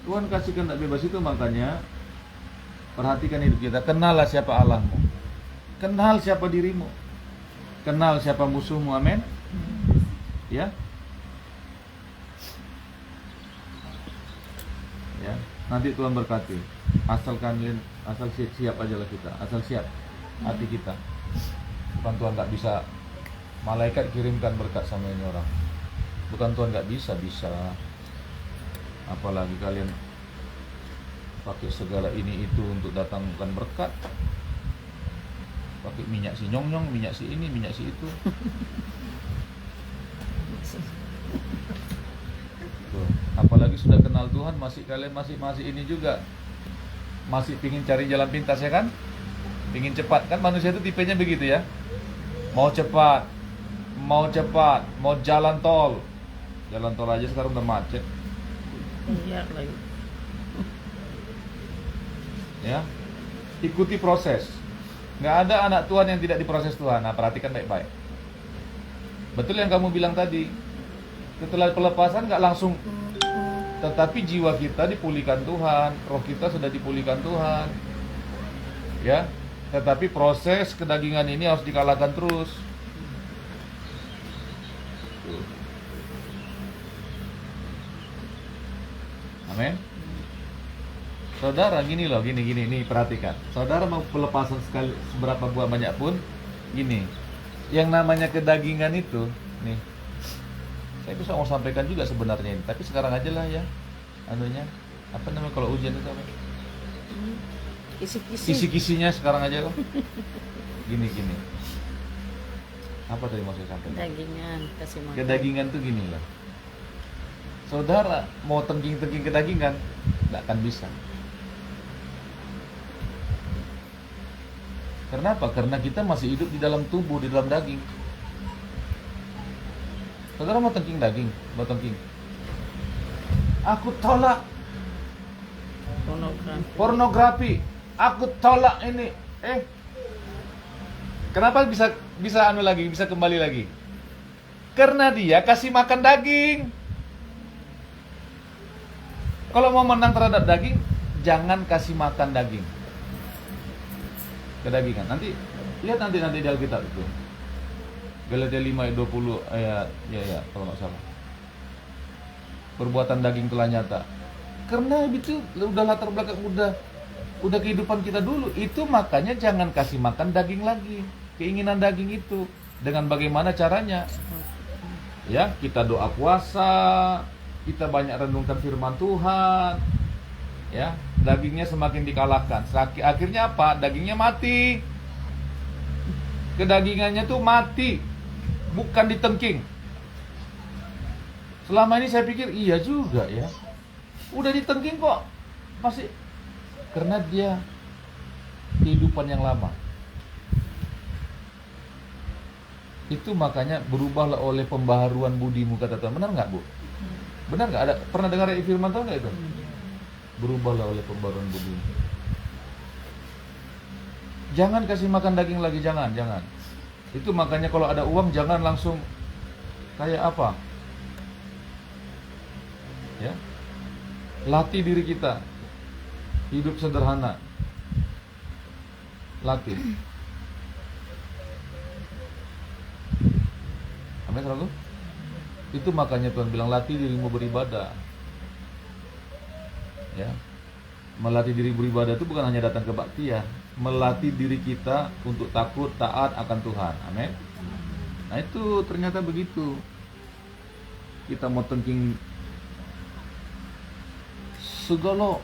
Tuhan kasih kehendak bebas itu, makanya perhatikan hidup kita. Kenallah siapa Allahmu. Kenal siapa dirimu. Kenal siapa musuhmu. Amin. Ya. Ya. Nanti Tuhan berkati. Asal siap aja lah kita. Asal siap hati kita. Bukan Tuhan nggak bisa malaikat kirimkan berkat sama ini orang. Bukan Tuhan nggak bisa. Apalagi kalian pakai segala ini itu untuk datangkan berkat. Pakai minyak si nyong-nyong, minyak si ini, minyak si itu. Tuh. Apalagi sudah kenal Tuhan, kalian masih ini juga. Masih pingin cari jalan pintas ya kan? Pingin cepat kan, manusia itu tipenya begitu ya. Mau cepat, mau jalan tol. Jalan tol aja sekarang udah macet. Iya lagi. Ya, ikuti proses. Nggak ada anak Tuhan yang tidak diproses Tuhan. Nah, perhatikan baik-baik. Betul yang kamu bilang tadi. Setelah pelepasan nggak langsung, tetapi jiwa kita dipulihkan Tuhan, roh kita sudah dipulihkan Tuhan. Ya, tetapi proses kedagingan ini harus dikalahkan terus. Amin. Saudara gini loh, gini nih perhatikan. Saudara mau pelepasan sekali seberapa buah banyak pun, gini. Yang namanya kedagingan itu, nih. Saya bisa mau sampaikan juga sebenarnya ini, tapi sekarang aja lah ya. Anunya, apa namanya kalau ujian itu apa? Kisi-kisinya sekarang aja loh. Gini. Apa tadi mau saya sampaikan? Kedagingan, kasih makan. Kedagingan tuh gini lah. Saudara mau tengking kedagingan, nggak akan bisa. Kenapa? Karena kita masih hidup di dalam tubuh, di dalam daging. Saudara mau tengking daging, mau tengking. Aku tolak pornografi. Aku tolak ini. Kenapa bisa anu lagi, bisa kembali lagi? Karena dia kasih makan daging. Kalau mau menang terhadap daging, jangan kasih makan daging. Kedagingan. Nanti lihat nanti di Alkitab itu. Galatia 5 ayat 20 ayat ya kalau nggak salah. Perbuatan daging telah nyata. Karena itu udah latar belakang udah kehidupan kita dulu. Itu makanya jangan kasih makan daging lagi. Keinginan daging itu. Dengan bagaimana caranya? Ya, kita doa puasa, kita banyak renungkan firman Tuhan. Ya, dagingnya semakin dikalahkan. Akhirnya apa? Dagingnya mati. Kedagingannya tuh mati, bukan ditengking. Selama ini saya pikir iya juga ya. Udah ditengking kok masih, karena dia kehidupan yang lama. Itu makanya berubahlah oleh pembaharuan budimu, kata Tuhan. Benar nggak, Bu? Benar nggak? Ada pernah dengar firman Tuhan nggak itu? Berubahlah oleh pembaharuan budimu. Jangan kasih makan daging lagi, jangan. Itu makanya kalau ada uang jangan langsung kayak apa? Ya. Latih diri kita. Hidup sederhana. Latih. Amin selalu. Itu makanya Tuhan bilang latih dirimu beribadah. Ya. Melatih diri beribadah itu bukan hanya datang ke bakti ya, melatih diri kita untuk takut taat akan Tuhan. Amin. Nah itu ternyata begitu. Kita mau tengking segala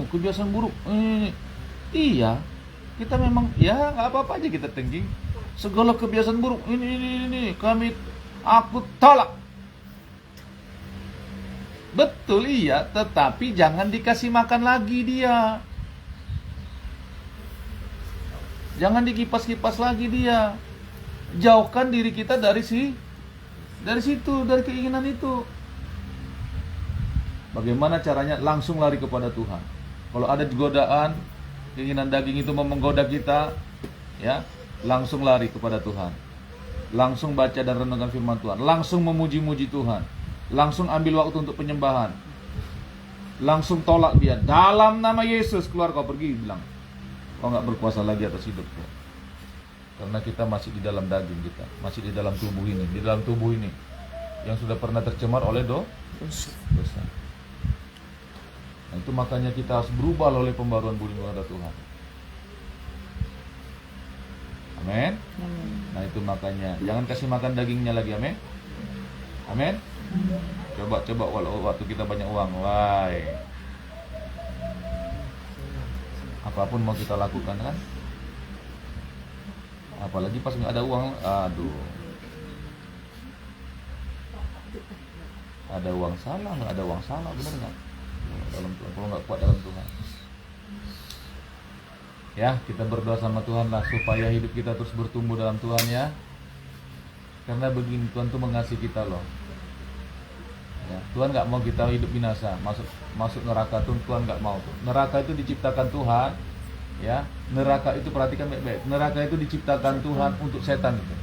kebiasaan buruk. Iya, kita memang ya nggak apa-apa aja kita tengking segala kebiasaan buruk. Ini aku tolak. Betul iya, tetapi jangan dikasih makan lagi dia. Jangan dikipas-kipas lagi dia. Jauhkan diri kita dari situ, dari keinginan itu. Bagaimana caranya? Langsung lari kepada Tuhan. Kalau ada godaan, keinginan daging itu mau menggoda kita, ya, langsung lari kepada Tuhan. Langsung baca dan renungkan firman Tuhan. Langsung memuji-muji Tuhan. Langsung ambil waktu untuk penyembahan. Langsung tolak dia. Dalam nama Yesus keluar kau pergi, bilang. Kau nggak berkuasa lagi atas hidupku. Karena kita masih di dalam daging kita, masih di dalam tubuh ini, yang sudah pernah tercemar oleh dosa. Nah, itu makanya kita harus berubah oleh pembaruan budi kepada Tuhan. Amin. Nah, itu makanya jangan kasih makan dagingnya lagi, amin. Amin. Coba walau waktu kita banyak uang, apapun mau kita lakukan kan. Apalagi pas nggak ada uang, aduh. Ada uang salah, nggak ada uang salah, benar nggak? Dalam Tuhan, kalau nggak kuat dalam Tuhan. Ya, kita berdoa sama Tuhan lah supaya hidup kita terus bertumbuh dalam Tuhan ya. Karena begini, Tuhan tuh mengasihi kita loh. Ya, Tuhan nggak mau kita hidup binasa, masuk neraka tuh Tuhan nggak mau. Neraka itu diciptakan Tuhan. Ya, neraka itu perhatikan baik-baik. Neraka itu diciptakan Tuhan untuk setan itu.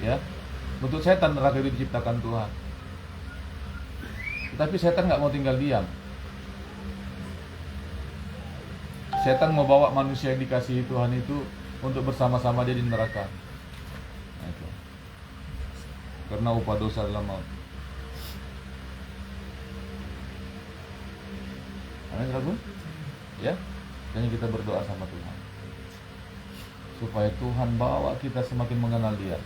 Ya, untuk setan neraka itu diciptakan Tuhan. Tapi setan nggak mau tinggal diam. Setan mau bawa manusia yang dikasihi Tuhan itu untuk bersama-sama dia di neraka. Nah, itu. Karena upah dosa adalah maut. Amin, Ragun? Ya, jadi kita berdoa sama Tuhan supaya Tuhan bawa kita semakin mengenal Dia,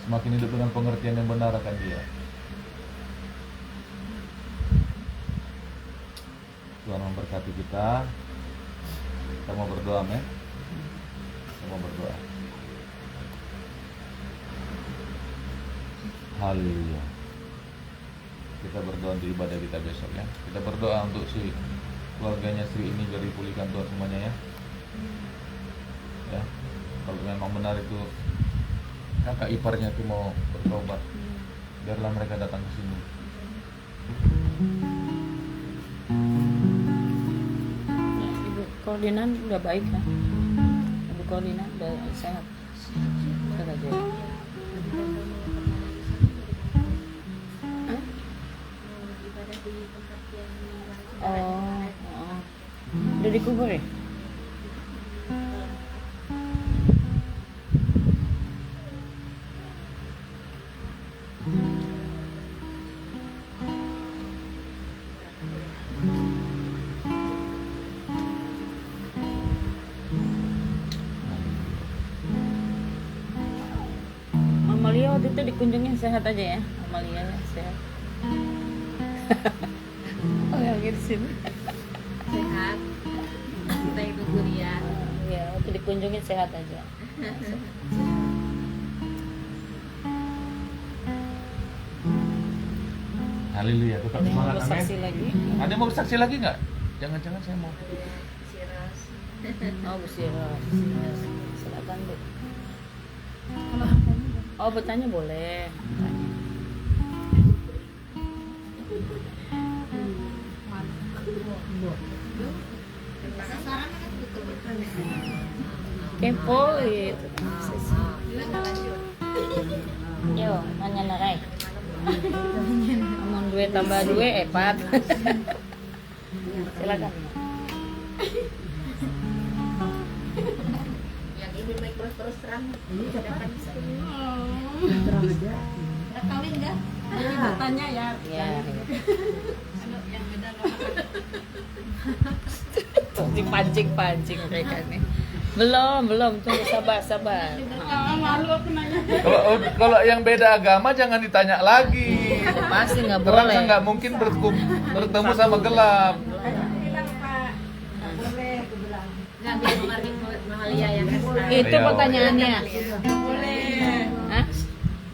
semakin hidup dengan pengertian yang benar akan Dia. Tuhan memberkati kita. Kita mau berdoa, amin. Kita mau berdoa. Haleluya. Kita berdoa untuk ibadah kita besok ya. Kita berdoa untuk si keluarganya Sri ini biar dipulihkan Tuhan semuanya ya. Ya, kalau memang benar itu kakak iparnya itu mau bertobat, biarlah mereka datang ke sini. Ya, Ibu Koordinan udah baik kan? Ibu Koordinan udah sehat. Sehat aja. Udah dikubur ya? Amalia waktu itu dikunjungin sehat aja ya? Amalia ya, sehat. Oh ya gitu sih. Sehat. Kita itu kuliah. Ya, waktu dikunjungin sehat aja. Haleluya. Tetap Ada yang semangat, mau amin. bersaksi lagi? Ada yang mau bersaksi lagi nggak? Jangan-jangan saya mau. Siras. Oh, bersiras. Silakan, Bu. Oh, bertanya boleh. Bertanya. Kepo gitu. Yo, nanya narai. Amun 2 tambah 2 4. Silakan. Yang ini baik terus terang. Udah kawin nggak? Bertanya ya. Ya. Yang beda Tuh dipancing-pancing mereka nih. Belum, tunggu sabar. malu aku nanya. Kalau yang beda agama jangan ditanya lagi. Pasti nggak Terang boleh. nggak mungkin bertemu sama gelap. Bilang Pak, nggak boleh aku bilang. Nggak biar mengerti Mahalia yang kasih. Itu Ayo. pertanyaannya. Boleh. Hah?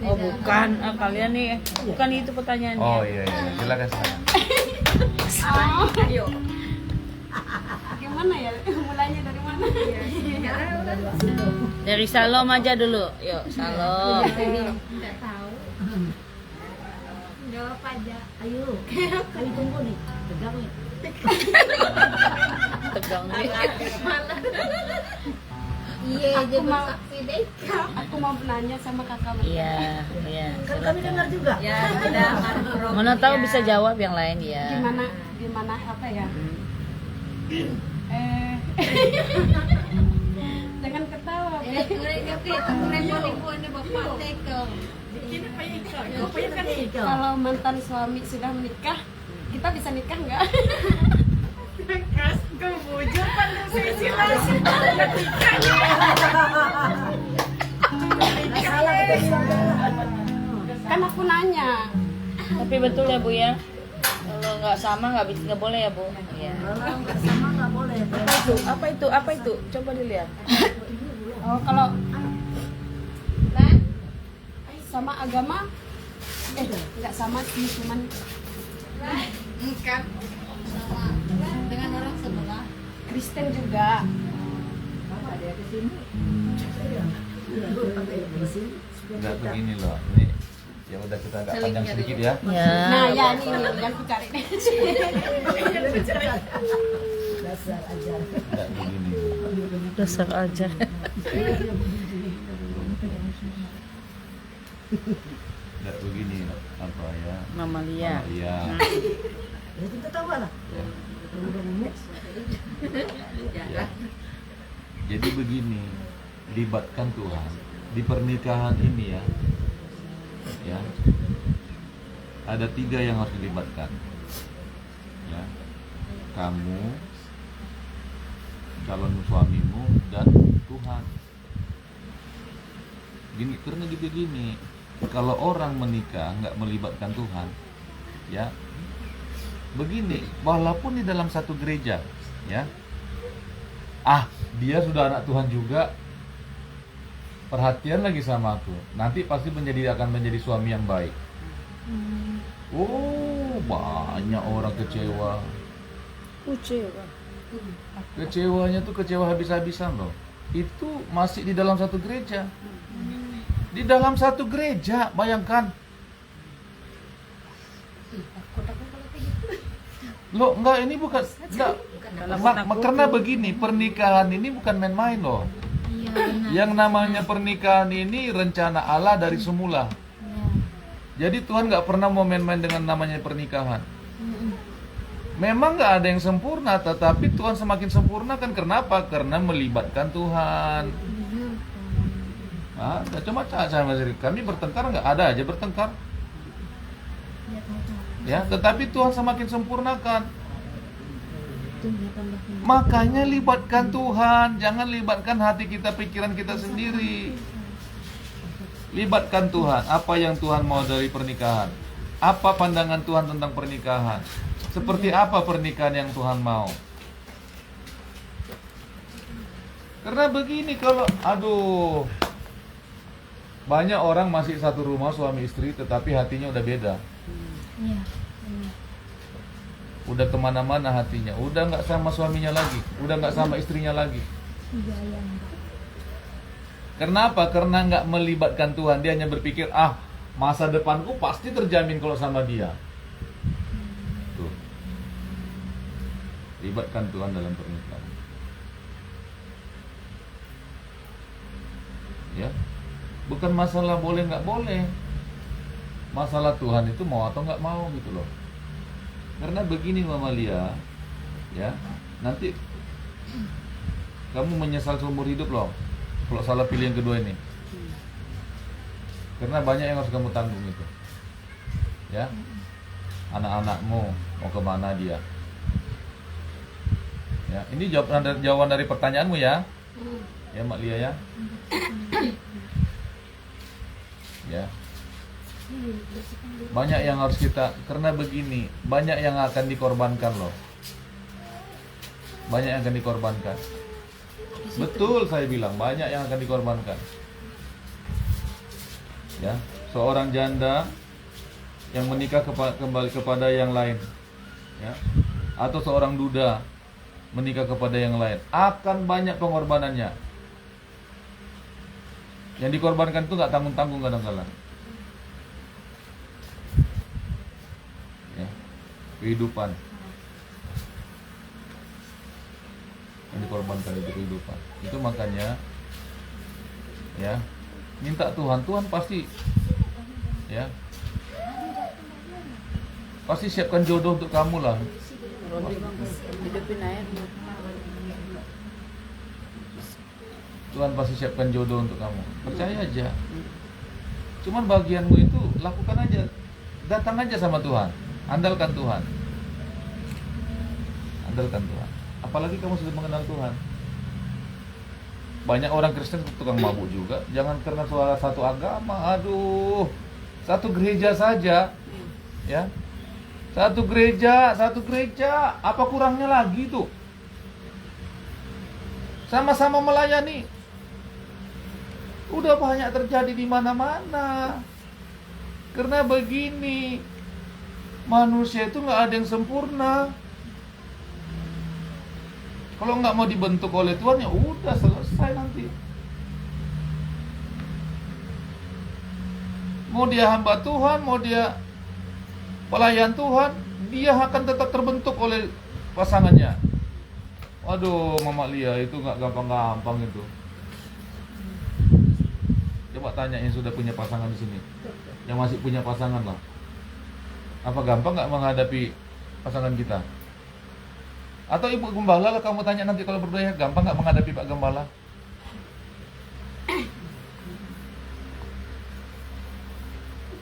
Oh bukan, kalian nih bukan itu pertanyaannya. Oh iya, silakan. Ayo. Gimana ya? Mulainya dari mana? Dari Salom aja dulu, yuk Salom. Nggak tahu. Jawab aja. Ayo. Kami tunggu nih. Tegang nih. Tegang nih. Malah. Iya, Aku jadi mau- saksi deh. Aku mau nanya sama kakak. Iya, iya. Kan kami dengar juga. Ya, ada Mana tahu bisa jawab yang lain ya. Gimana apa ya? Hmm. Jangan ketawa. Kalau mantan suami sudah menikah, kita bisa nikah nggak? Kan aku nanya. Tapi betul ya Bu ya. Kalau nggak sama nggak boleh ya Bu. Iya. Kalau nggak sama nggak boleh. Apa itu? Apa itu? Coba dilihat. Oh, kalau sama agama, nggak sama sih, cuman Bukan sama dengan orang sebelah. Kristen juga. Enggak begini loh. Ini ya udah kita agak panjang sedikit ya. Ya. Nah, ya ini yang aku cari. Enggak begini. Dasar aja. Enggak begini apa ya? Mamalia. Iya. Ya kita tahu lah. Ya. Jadi begini, libatkan Tuhan di pernikahan ini ya. Ya. Ada 3 yang harus dilibatkan. Ya. Kamu, calon suamimu dan Tuhan. Gini, karena gini, kalau orang menikah nggak melibatkan Tuhan, ya, begini, walaupun di dalam satu gereja, ya, dia sudah anak Tuhan juga, perhatian lagi sama aku, nanti pasti akan menjadi suami yang baik. Oh, banyak orang kecewa. Kecewa. Kecewanya tuh kecewa habis-habisan loh. Itu masih di dalam satu gereja. Di dalam satu gereja, bayangkan. Loh, enggak, ini bukan enggak. Karena begini, pernikahan ini bukan main-main loh. Yang namanya pernikahan ini rencana Allah dari semula. Jadi Tuhan nggak pernah mau main-main dengan namanya pernikahan. Memang nggak ada yang sempurna, tetapi Tuhan semakin sempurna kan. Kenapa? Karena melibatkan Tuhan. Cuma sama kami bertengkar, nggak ada aja bertengkar. Ya, tetapi Tuhan semakin sempurnakan. Makanya libatkan Tuhan, jangan libatkan hati kita, pikiran kita sendiri. Libatkan Tuhan. Apa yang Tuhan mau dari pernikahan? Apa pandangan Tuhan tentang pernikahan? Seperti apa pernikahan yang Tuhan mau? Karena begini, kalau banyak orang masih satu rumah suami istri, tetapi hatinya udah beda. Udah kemana-mana hatinya, udah nggak sama suaminya lagi, udah nggak sama istrinya lagi. Kenapa? Karena nggak melibatkan Tuhan. Dia hanya berpikir, masa depanku pasti terjamin kalau sama dia. Tuh. Libatkan Tuhan dalam pernikahan. Ya, bukan masalah boleh nggak boleh. Masalah Tuhan itu mau atau nggak mau gitu loh. Karena begini Mama Lia, ya, nanti kamu menyesal seumur hidup loh kalau salah pilih yang kedua ini. Karena banyak yang harus kamu tanggung itu. Ya. Anak-anakmu mau kemana dia? Ya, ini jawaban dari pertanyaanmu ya. Ya Mak Lia ya. Ya. Banyak yang harus kita, karena begini, banyak yang akan dikorbankan loh. Banyak yang akan dikorbankan. Betul saya bilang, banyak yang akan dikorbankan. Ya, seorang janda yang menikah kembali kepada yang lain, ya, atau seorang duda menikah kepada yang lain, akan banyak pengorbanannya. Yang dikorbankan itu nggak tanggung-tanggung kadang-kadang. Ya, kehidupan yang dikorbankan itu kehidupan. Itu makanya Ya, minta Tuhan, Tuhan pasti, ya, pasti siapkan jodoh untuk kamu lah. Rodi bang, hidupin air. Tuhan pasti siapkan jodoh untuk kamu. Percaya aja. Cuman bagianmu itu lakukan aja. Datang aja sama Tuhan. Andalkan Tuhan. Andalkan Tuhan. Apalagi kamu sudah mengenal Tuhan. Banyak orang Kristen tukang mabuk juga. Jangan karena suara satu agama. Aduh. Satu gereja saja. Ya. Satu gereja. Apa kurangnya lagi tuh? Sama-sama melayani. Udah banyak terjadi di mana-mana. Karena begini, manusia itu nggak ada yang sempurna. Kalau nggak mau dibentuk oleh Tuhan, ya udah selesai nanti. Mau dia hamba Tuhan, mau dia pelayan Tuhan, dia akan tetap terbentuk oleh pasangannya. Waduh, Mama Lia, itu nggak gampang-gampang itu. Coba tanya yang sudah punya pasangan di sini, yang masih punya pasangan lah. Apa gampang nggak menghadapi pasangan kita? Atau Ibu Gembala, kalau kamu tanya nanti kalau berdua, gampang nggak menghadapi Pak Gembala?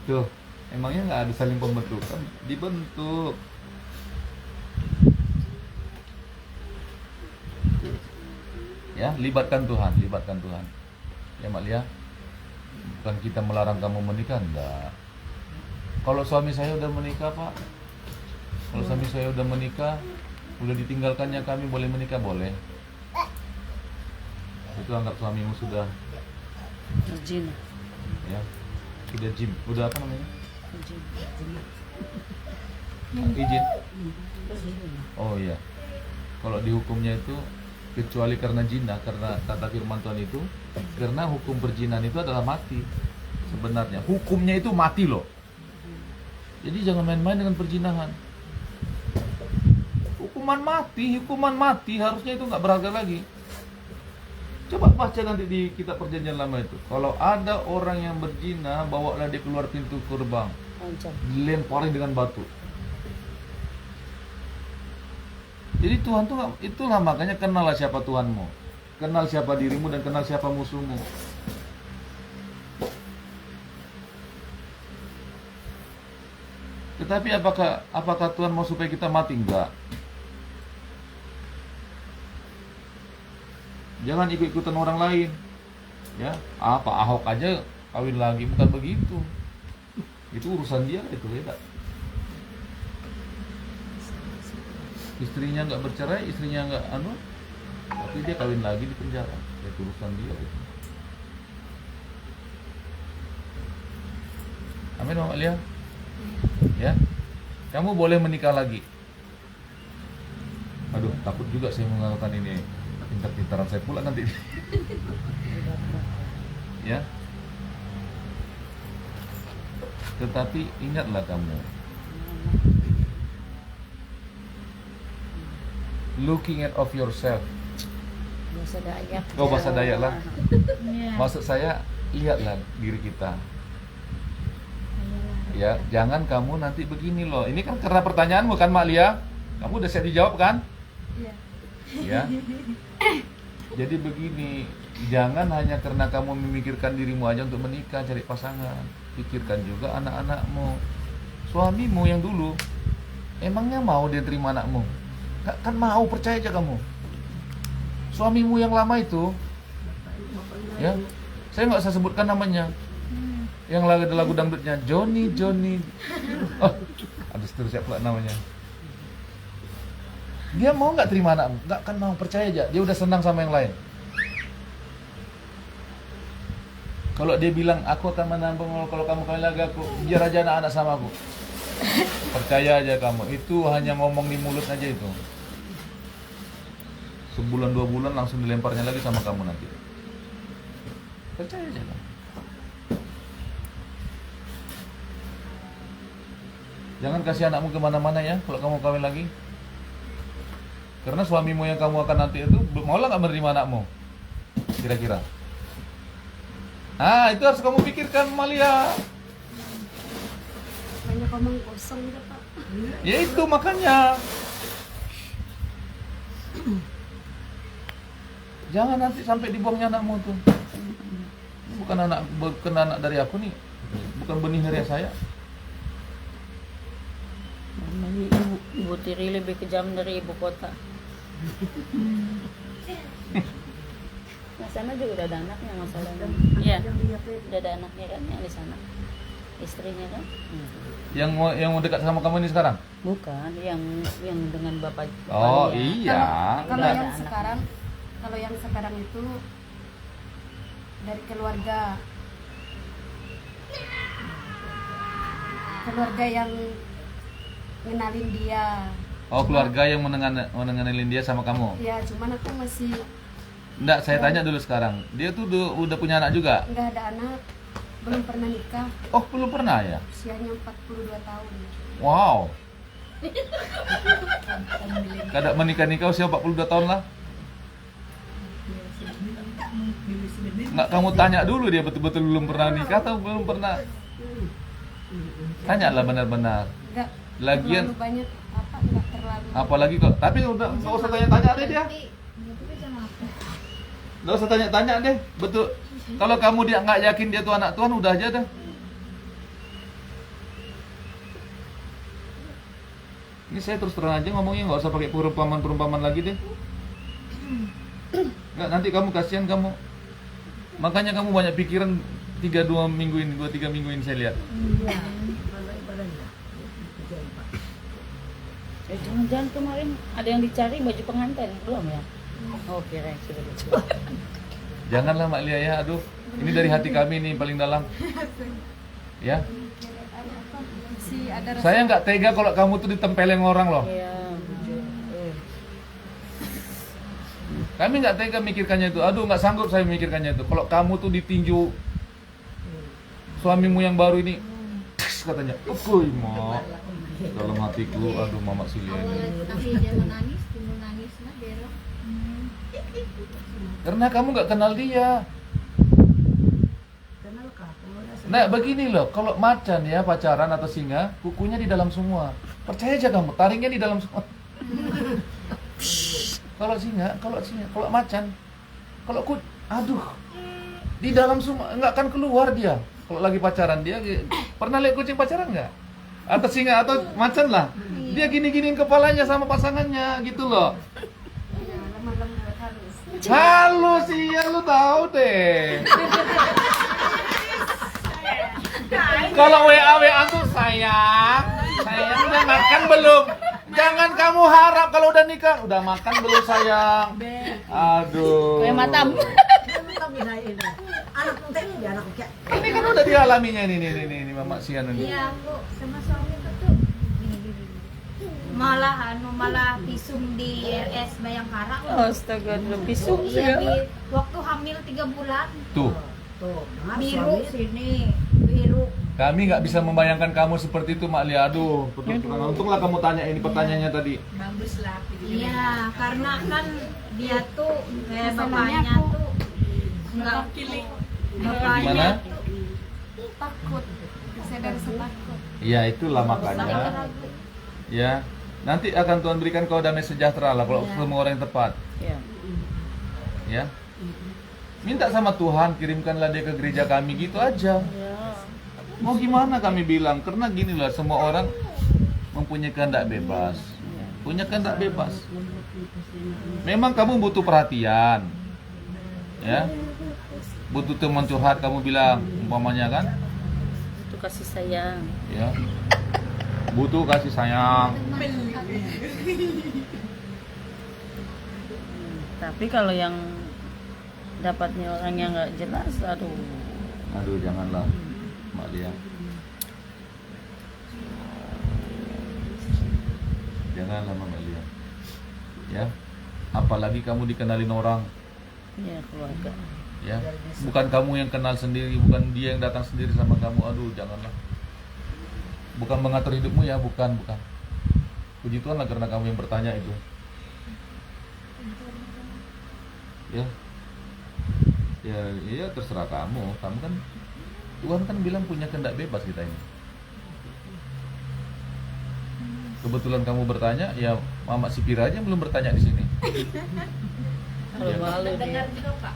Tuh, emangnya nggak ada saling pembentukan? Dibentuk. Ya, libatkan Tuhan. Ya Mak Lia, bukan kita melarang kamu menikah, enggak. Kalau suami saya udah menikah, Pak. Kalau suami saya udah menikah, udah ditinggalkannya kami, boleh menikah, boleh. Itu anggap suamimu sudah Izin. ya, sudah jim, udah apa namanya? Izin. Izin. Oh iya. Kalau di hukumnya itu, kecuali karena zina, karena kata firman Tuhan itu, karena hukum perzinahan itu adalah mati. Sebenarnya hukumnya itu mati loh. Jadi jangan main-main dengan perzinahan. Hukuman mati, harusnya itu nggak berharga lagi. Coba baca nanti di kitab perjanjian lama itu. Kalau ada orang yang berzina, bawalah dia keluar pintu gerbang, dilemparin dengan batu. Jadi Tuhan tuh, itulah makanya kenallah siapa Tuhanmu, kenal siapa dirimu, dan kenal siapa musuhmu. Tetapi apakah Tuhan mau supaya kita mati? Enggak. Jangan ikut-ikutan orang lain. Ya, Pak Ahok aja kawin lagi, bukan begitu. Itu urusan dia, itu beda. Istrinya nggak bercerai, istrinya nggak tapi dia kawin lagi di penjara. Itu urusan dia itu. Amin, Mama Lia. Ya, kamu boleh menikah lagi. Aduh, takut juga saya mengatakan ini. Pintar-pintaran saya pula nanti. Ya. Tetapi ingatlah kamu, looking at of yourself. Bahasa Dayak. Oh, bahasa Dayak lah. Maksud saya, lihatlah diri kita. Ya, jangan kamu nanti begini loh. Ini kan karena pertanyaanmu kan, Mak Lia. Kamu udah siap dijawab kan? Iya. Ya. Jadi begini, jangan hanya karena kamu memikirkan dirimu aja untuk menikah, cari pasangan. Pikirkan juga anak-anakmu. Suamimu yang dulu, emangnya mau dia terima anakmu? Kan mau, percaya aja kamu. Suamimu yang lama itu, ya, saya nggak usah sebutkan namanya. Yang lagu dangdutnya Johnny. Oh, aduh, terus siapa namanya? Dia mau nggak terima anakmu? Nggak, kan mau, percaya aja. Dia udah senang sama yang lain. Kalau dia bilang, aku akan menampung kalau kamu kawin lagi, aku biar aja anak-anak sama aku. Percaya aja kamu, itu hanya ngomong di mulut aja itu. Sebulan 2 bulan langsung dilemparnya lagi sama kamu nanti. Percaya aja kamu. Jangan kasih anakmu kemana-mana ya kalau kamu kawin lagi. Karena suamimu yang kamu akan nanti itu maulah nggak menerima anakmu? Kira-kira. Ah, itu harus kamu pikirkan, Malia. Banyak omong kosong ya Pak. Ya itu makanya. Jangan nanti sampai dibuangnya anakmu tuh. Ini bukan anak dari aku nih. Bukan benih dari saya. Ibu tiri lebih kejam dari ibu kota. Nah, sana juga udah ada anaknya masalahnya. Iya, udah ada anaknya kan yang di sana. Istrinya kan? Yang mau dekat sama kamu ini sekarang? Bukan, yang dengan bapak. Oh bapaknya. iya. Kalau Enggak. yang sekarang, kalau yang sekarang itu dari keluarga yang ngenalin dia. Oh, keluarga yang mengenalin dia sama kamu. Ya, cuman aku masih Enggak, saya tanya dulu sekarang. Dia tuh udah punya anak juga? nggak ada anak, belum pernah nikah, Oh, belum pernah ya? usianya 42 tahun. Wow. Kadang menikah usia 42 tahun lah. Nggak kamu tanya dulu dia betul-betul belum pernah nikah atau belum pernah? Tanyalah benar-benar. Nggak Lagian terlalu banyak apa, nggak terlalu. apalagi kok. Tapi udah nggak usah tanya-tanya deh dia. Nggak usah tanya-tanya deh. Betul. Kalau kamu dia nggak yakin dia tuh anak Tuhan, udah aja dah. Ini saya terus terang aja ngomongnya, nggak usah pakai perumpamaan lagi deh. Nggak, nanti kamu kasihan kamu. Makanya kamu banyak pikiran 2-3 minggu ini saya lihat. Jangan kemarin ada yang dicari baju pengantin belum ya? Oh kira sudah dicoba. Janganlah Mak Lia ya, aduh. Ini dari hati kami nih paling dalam. Ya. Si ada rasa Saya nggak tega kalau kamu tuh ditempelin orang loh. Iya. Kami nggak tega mikirkannya itu. Aduh, nggak sanggup saya mikirkannya itu. Kalau kamu tuh ditinju suamimu yang baru ini, katanya, "Ukuy, Mak." Dalam hatiku, aduh Mama Silia ini. Tapi jangan nangis, timbul nangis nah Bero. Karena kamu nggak kenal dia. Kenal kah? Nah, begini loh, kalau macan ya pacaran atau singa, kukunya di dalam semua. Percaya aja kamu, taringnya di dalam semua. Kalau macan, aduh, di dalam semua, nggak akan keluar dia. Kalau lagi pacaran dia, pernah lihat kucing pacaran nggak? Atau singa atau macan lah, dia gini-giniin kepalanya sama pasangannya gitu loh. lemah-lemah halus. Halus iya, lu tahu deh. Kalau WA tuh sayang udah makan belum? Jangan kamu harap kalau udah nikah, udah makan belum sayang? Aduh. Kayak matam. Anak pun tadi dia anak kayak Ini kan udah dialaminya nih Mama Sian ini. Iya, aku sama suamiku tuh gini-gini. Malah visum di RS Bayangkara. Astaga, lebih Iya, sukses. di waktu hamil 3 bulan. Tuh, tuh, dengar Biru suami. sini, biru. kami nggak bisa membayangkan kamu seperti itu, Mak Lia. Aduh, betul. Untunglah kamu tanya ini pertanyaannya tadi. Iya, karena kan dia tuh kayak Masalahnya bapaknya aku tuh enggak bapaknya Gimana? tuh Takut, saya dari takut. Ya itulah makanya. Ya, nanti akan Tuhan berikan kau damai sejahtera lah kalau ketemu orang yang tepat. Ya. Ya. Minta sama Tuhan, kirimkanlah dia ke gereja kami gitu aja. Ya. Mau gimana kami bilang? Karena gini lah, semua orang mempunyai kehendak bebas. Punya kehendak bebas. Memang kamu butuh perhatian. Ya. Butuh teman curhat kamu bilang, umpamanya kan? Itu kasih sayang. Ya. Butuh kasih sayang. Tapi kalau yang dapatnya orang yang nggak jelas, aduh. Aduh, janganlah, Mbak Lia. Janganlah Mbak Lia. Ya. Apalagi kamu dikenalin orang. Ya keluarga. Ya, bukan kamu yang kenal sendiri, bukan dia yang datang sendiri sama kamu. Aduh, janganlah. Bukan mengatur hidupmu ya, bukan. Puji Tuhan lah karena kamu yang bertanya itu. Ya. Ya terserah kamu. Kamu kan Tuhan kan bilang punya kehendak bebas kita ini. Kebetulan kamu bertanya, ya Mama Sipira aja belum bertanya di sini. Malu-malu dia. Dengar juga Pak.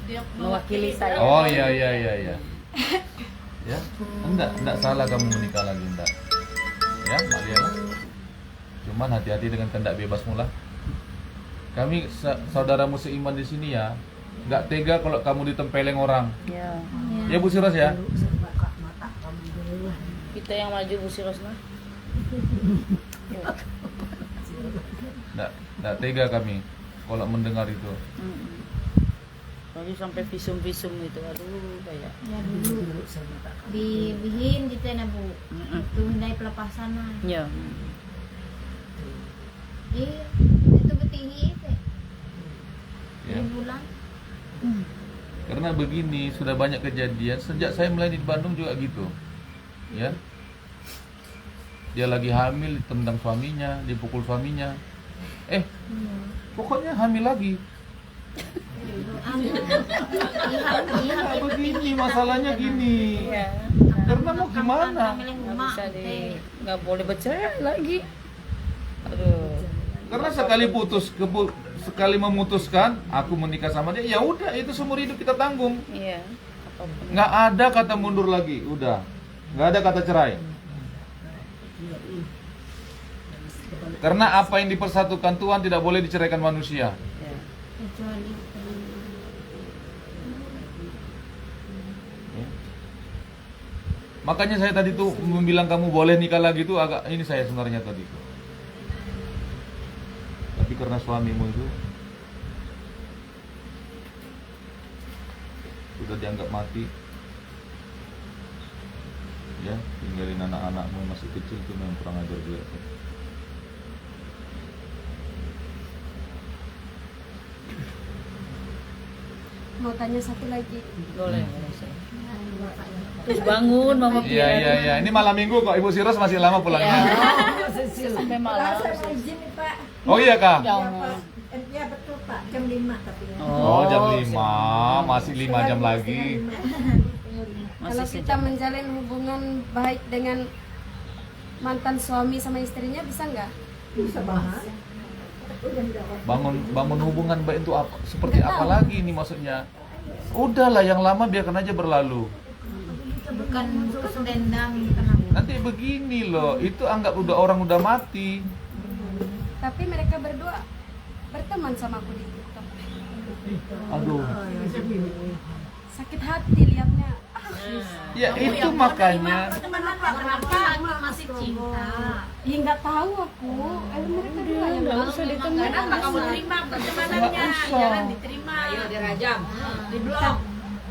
Dia Mewakili saya. Oh iya. Ya, enggak salah kamu menikah lagi enggak. Ya, Mak Liana. Cuman hati-hati dengan kehendak bebasmu lah. Kami saudaramu seiman di sini ya, enggak tega kalau kamu ditempeleng orang. Ya. Ya Bu Siros ya. Kita yang maju Bu Siros mah. Enggak tega kami kalau mendengar itu. Lagi sampai visum-visum itu, aduh kayak. Ya dulu dibihin gitu na Bu. Itu hindai pelepasan na. Ya. Iya, itu betinggi itu. Ya. Bulan. Karena begini, sudah banyak kejadian sejak saya melayani di Bandung juga gitu. Ya. Dia lagi hamil, ditendang suaminya, dipukul suaminya. Pokoknya hamil lagi. Nah, begini masalahnya gini. Iya. Karena mau gimana? Nggak boleh bercerai lagi. Aduh. Karena sekali memutuskan aku menikah sama dia, ya udah itu seumur hidup kita tanggung. Iya. Nggak ada kata mundur lagi, udah. Nggak ada kata cerai. Karena apa yang dipersatukan Tuhan tidak boleh diceraikan manusia. Ya. Kecuali Ya. Makanya saya tadi tuh bilang kamu boleh nikah lagi tuh agak ini saya sebenarnya tadi. Tapi karena suamimu itu sudah dianggap mati, ya tinggalin anak-anakmu masih kecil itu memang kurang ajar juga. Mau tanya satu lagi. Boleh. Terus bangun Mama Iya. Ini malam minggu kok Ibu Siros masih lama pulangnya. Sampai malam. izin nih Pak. Oh iya Kak. Jangan. Ya betul Pak, jam 5 tapi ya. Oh jam 5, masih 5 jam lagi. Kalau Masih kita menjalin hubungan baik dengan mantan suami sama istrinya bisa nggak? Bisa banget. Bangun hubungan baik itu apa? Seperti apa lagi ini maksudnya? Udahlah yang lama biarkan aja berlalu. Bukan dendam kenapa? Nanti begini loh, itu anggap orang udah mati. Tapi mereka berdua berteman sama aku di TikTok. Aduh. Sakit hati liatnya. Ya itu makanya. Kenapa masih cinta? Ya nggak tahu aku. Mereka dua yang nggak usah ditemuin. Kenapa kamu terima pertemanannya? Nggak usah. Jangan diterima. Ayo dirajam. Di blok.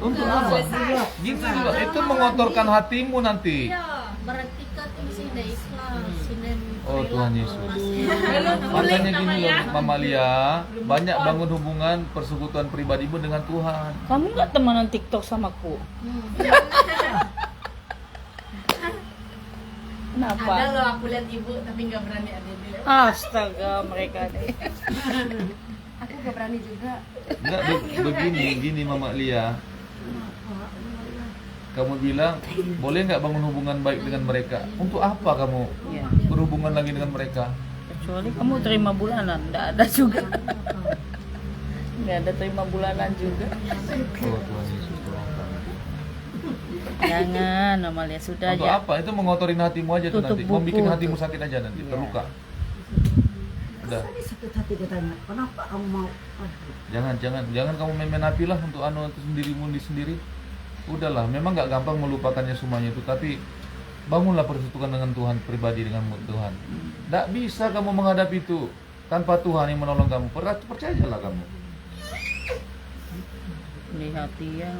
Untuk apa? Gitu loh, itu mengotorkan hatimu nanti. Iya, berarti kan sih dari Islam, sinen. Oh Tuhan Yesus. Makanya gini loh Mama Lia, banyak bangun hubungan persekutuan pribadimu dengan Tuhan. Kamu nggak temenan TikTok sama aku? Kenapa? Ada loh aku lihat ibu tapi nggak berani ada dia. Astaga mereka deh. aku nggak berani juga. Enggak begini Mama Lia. Kamu bilang boleh nggak bangun hubungan baik dengan mereka? Untuk apa kamu Ya. berhubungan lagi dengan mereka? Kecuali kamu terima bulanan, nggak ada juga. Nggak ada terima bulanan juga. Oh Tuhan Yesus tolong kami. Jangan, Amalia sudah Untuk aja. apa? Itu mengotorin hatimu aja tuh Tutup nanti. buku. Membikin hatimu sakit aja nanti, Iya. terluka. Udah. Sakit hati dia tanya, kenapa kamu mau? Jangan kamu main-main api lah untuk untuk dirimu sendiri. Udahlah, memang nggak gampang melupakannya semuanya itu, tapi bangunlah persekutuan dengan Tuhan pribadi dengan Tuhan. Nggak bisa kamu menghadapi itu tanpa Tuhan yang menolong kamu. Percayalah kamu. Di hati ya.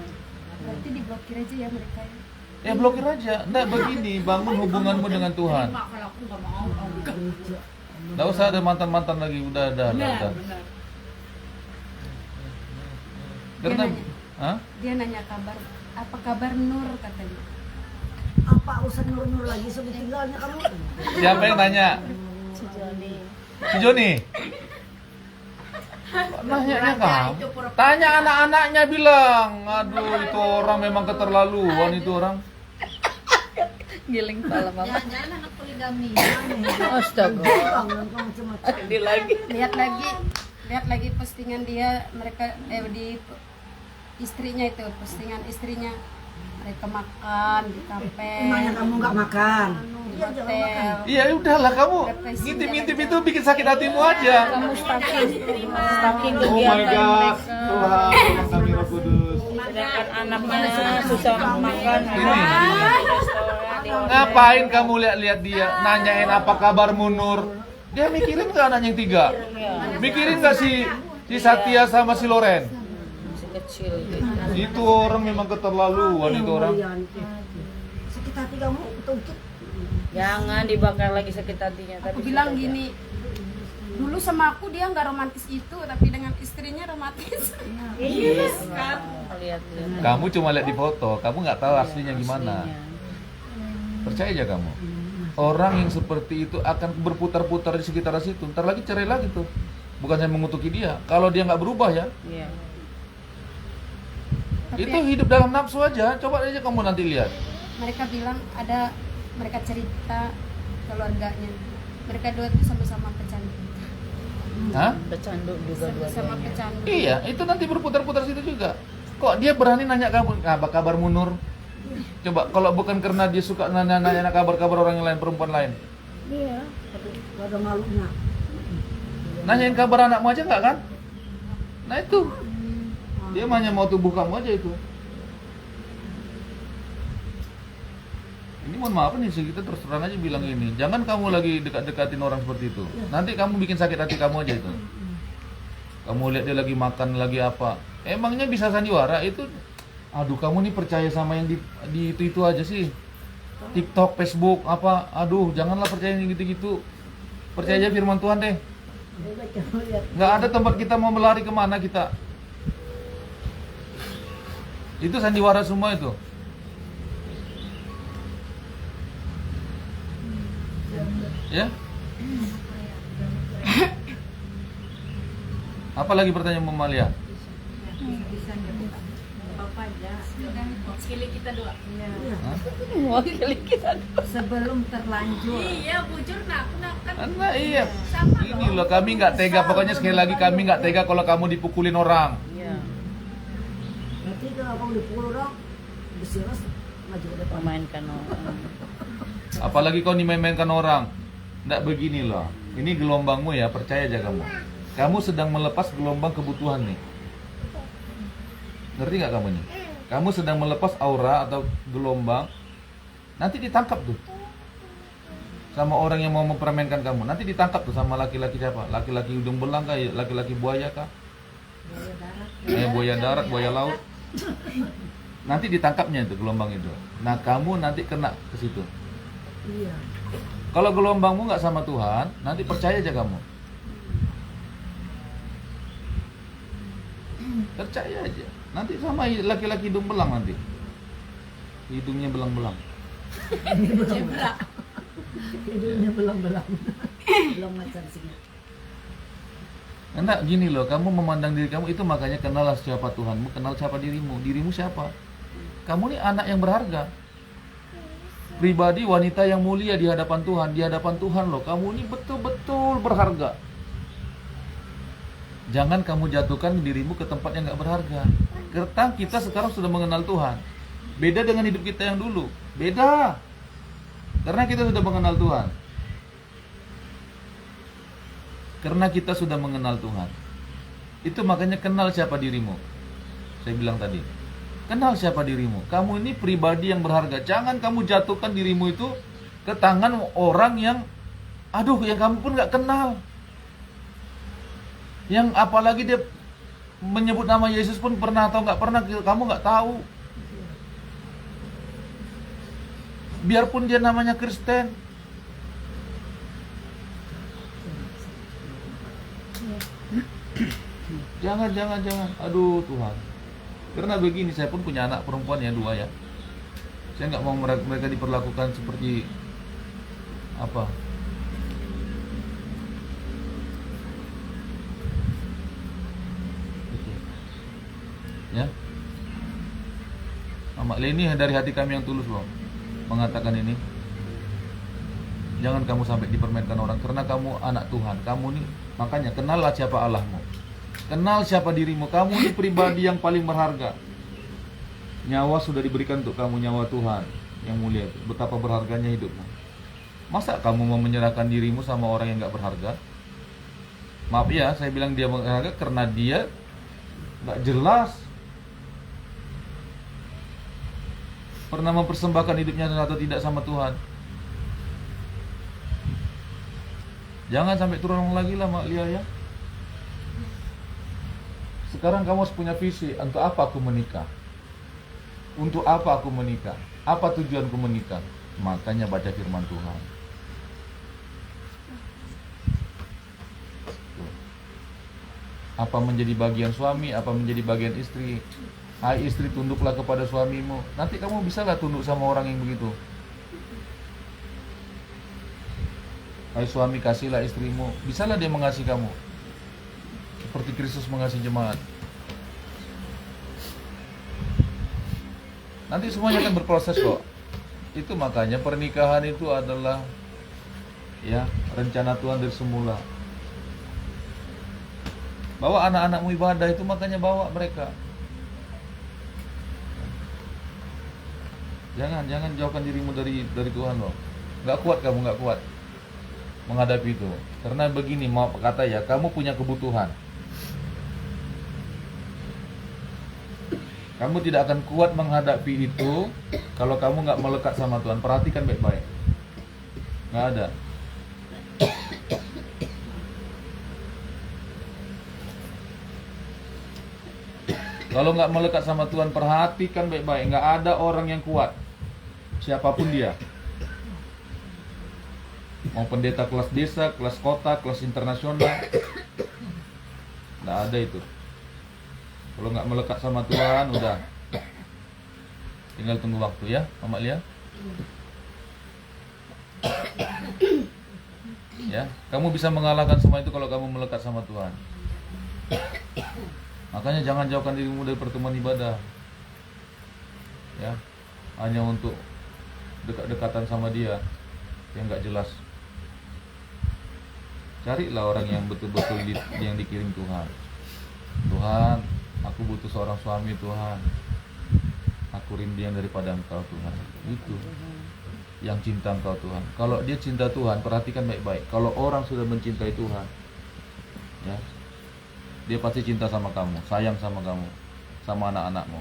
Berarti diblokir aja ya mereka. Ya blokir aja. Nggak begini, bangun hubunganmu dengan Tuhan. Mak, kalau aku nggak mau, enggak. Nggak usah ada mantan-mantan lagi. Udah. Benar. Karena, hah? Dia nanya kabar, apa kabar Nur katanya. Apa urusan nur lagi sudah tinggalnya kamu? Siapa yang tanya? Si Joni. Si Joni. Nanya kamu. Tanya anak-anaknya bilang, aduh itu orang memang keterlaluan itu orang. Giling pala mama. Jangan-jangan anak poligami. Astaga. Dia lagi. Lihat lagi postingan dia, mereka di istrinya itu, postingan istrinya mereka makan di kafe. Emangnya kamu nggak makan? Di hotel. Iya udahlah kamu ngintip-ngintip itu bikin sakit hatimu aja. Kamu stalking Oh my kegiatan God, mereka. Tuhan, tolong kami Roh Kudus. Sedangkan anaknya susah makan Ini. di restoran, di hotel. Ngapain kamu lihat-lihat dia, nanyain apa kabarmu Nur? Dia mikirin nggak anaknya yang 3? Mikirin nggak si Satya sama si Loren? Masih kecil gitu. Itu orang memang keterlaluan itu orang. Sakit hati kamu betul-betul. Jangan dibakar lagi sakit hatinya. Aku Tadi bilang sudah gini, dulu sama aku dia nggak romantis itu, tapi dengan istrinya romantis. Yes. Lihat. Kamu cuma lihat di foto, kamu nggak tahu aslinya gimana. Aslinya. Percaya aja kamu. Orang yang seperti itu akan berputar-putar di sekitar situ. Ntar lagi cerai lagi tuh. Bukan saya mengutuki dia. Kalau dia nggak berubah ya, Iya. itu hidup dalam nafsu aja. Coba aja kamu nanti lihat. Mereka bilang mereka cerita keluarganya. Mereka dua itu sama-sama pecandu. Hah? Bercanduk juga Sama-sama dua-duanya. pecandu. Iya, itu nanti berputar-putar situ juga. Kok dia berani nanya kamu, apa kabarmu Nur? Coba kalau bukan karena dia suka nanya kabar-kabar orang yang lain, perempuan lain. Iya. Gak ada malunya. Nanyain kabar anakmu aja nggak kan? Nah itu. Dia hanya mau tubuh kamu aja itu. Ini mohon maaf nih, kita terus terang aja bilang ini. Jangan kamu lagi dekat-dekatin orang seperti itu. Nanti kamu bikin sakit hati kamu aja itu. Kamu lihat dia lagi makan, lagi apa. Emangnya bisa sandiwara itu. Aduh, kamu nih percaya sama yang di itu aja sih. TikTok, Facebook, apa. Aduh, janganlah percaya yang gitu-gitu. Percaya aja firman Tuhan deh. Nggak ada tempat kita mau melari kemana kita. Itu sandiwara semua itu. Ya? Apa lagi pertanyaan Mama Lia? Sekali kita doa. Mewakili kita. Sebelum terlanjur. Iya, bujur nak kan. Karena iya. Ini loh, kami nggak tega. Pokoknya sekali lagi kami nggak tega kalau kamu dipukulin orang. Iya. Berarti kalau kamu dipukul orang, bersiras maju ke depan. Memainkan orang. Apalagi kau dimain-mainkan orang. Nggak begini loh. Ini gelombangmu ya, percaya aja kamu. Kamu sedang melepas gelombang kebutuhan nih. Ngerti nggak kamu nih? Kamu sedang melepas aura atau gelombang. Nanti ditangkap tuh sama orang yang mau mempermainkan kamu. Nanti ditangkap tuh sama laki-laki siapa? Laki-laki hidung belang kah? Laki-laki buaya kah? Buaya darat, buaya laut. Nanti ditangkapnya itu gelombang itu. Nah kamu nanti kena ke situ. Iya. Kalau gelombangmu nggak sama Tuhan, nanti percaya aja kamu. Percaya aja. Nanti sama laki-laki hidung belang nanti. Hidungnya belang-belang. Hidungnya belang-belang. Belum macam singa. Karena gini loh, kamu memandang diri kamu itu makanya kenallah siapa Tuhanmu, kenal siapa dirimu. Dirimu siapa? Kamu nih anak yang berharga. Pribadi wanita yang mulia di hadapan Tuhan. Di hadapan Tuhan loh, kamu ini betul-betul berharga. Jangan kamu jatuhkan dirimu ke tempat yang gak berharga. Karena kita sekarang sudah mengenal Tuhan. Beda dengan hidup kita yang dulu. Beda. Karena kita sudah mengenal Tuhan. Karena kita sudah mengenal Tuhan. Itu makanya kenal siapa dirimu. Saya bilang tadi. Kenal siapa dirimu. Kamu ini pribadi yang berharga. Jangan kamu jatuhkan dirimu itu ke tangan orang yang yang kamu pun gak kenal. Yang apalagi dia menyebut nama Yesus pun pernah atau nggak pernah, kamu nggak tahu. Biarpun dia namanya Kristen. Jangan. Aduh Tuhan. Karena begini, saya pun punya anak perempuan ya 2 ya. Saya nggak mau mereka diperlakukan seperti apa. Mak Lia, ini dari hati kami yang tulus loh mengatakan ini. Jangan kamu sampai dipermainkan orang, karena kamu anak Tuhan. Kamu nih, makanya kenallah siapa Allahmu. Kenal siapa dirimu. Kamu ini pribadi yang paling berharga. Nyawa sudah diberikan untuk kamu, nyawa Tuhan yang mulia. Betapa berharganya hidupmu. Masa kamu mau menyerahkan dirimu sama orang yang gak berharga? Maaf ya, saya bilang dia berharga karena dia gak jelas pernah mempersembahkan hidupnya atau tidak sama Tuhan. Jangan sampai turun lagi lah Mak Lia ya. Sekarang kamu harus punya visi. Untuk apa aku menikah? Untuk apa aku menikah? Apa tujuanku menikah? Makanya baca firman Tuhan. Apa menjadi bagian suami, apa menjadi bagian istri. Hai istri, tunduklah kepada suamimu. Nanti kamu bisalah tunduk sama orang yang begitu. Hai suami, kasihlah istrimu. Bisalah dia mengasihi kamu seperti Kristus mengasihi jemaat. Nanti semuanya akan berproses kok. Itu makanya pernikahan itu adalah ya rencana Tuhan dari semula. Bawa anak-anakmu ibadah, itu makanya bawa mereka. Jangan jauhkan dirimu dari Tuhan loh. Gak kuat kamu, gak kuat menghadapi itu. Karena begini, mau kata ya, kamu punya kebutuhan. Kamu tidak akan kuat menghadapi itu kalau kamu gak melekat sama Tuhan. Perhatikan baik-baik. Gak ada. Kalau nggak melekat sama Tuhan, perhatikan baik-baik. Nggak ada orang yang kuat, siapapun dia. Mau pendeta kelas desa, kelas kota, kelas internasional, nggak ada itu. Kalau nggak melekat sama Tuhan, udah. Tinggal tunggu waktu ya, Mama Lia. Ya, kamu bisa mengalahkan semua itu kalau kamu melekat sama Tuhan. Makanya jangan jauhkan dirimu dari pertemuan ibadah. Ya, hanya untuk dekat-dekatan sama dia yang nggak jelas. Carilah orang yang betul-betul yang dikirim Tuhan. Tuhan, aku butuh seorang suami Tuhan. Aku rindu yang daripada Engkau Tuhan. Itu yang cinta Engkau Tuhan. Kalau dia cinta Tuhan, perhatikan baik-baik. Kalau orang sudah mencintai Tuhan, ya, dia pasti cinta sama kamu, sayang sama kamu, sama anak-anakmu.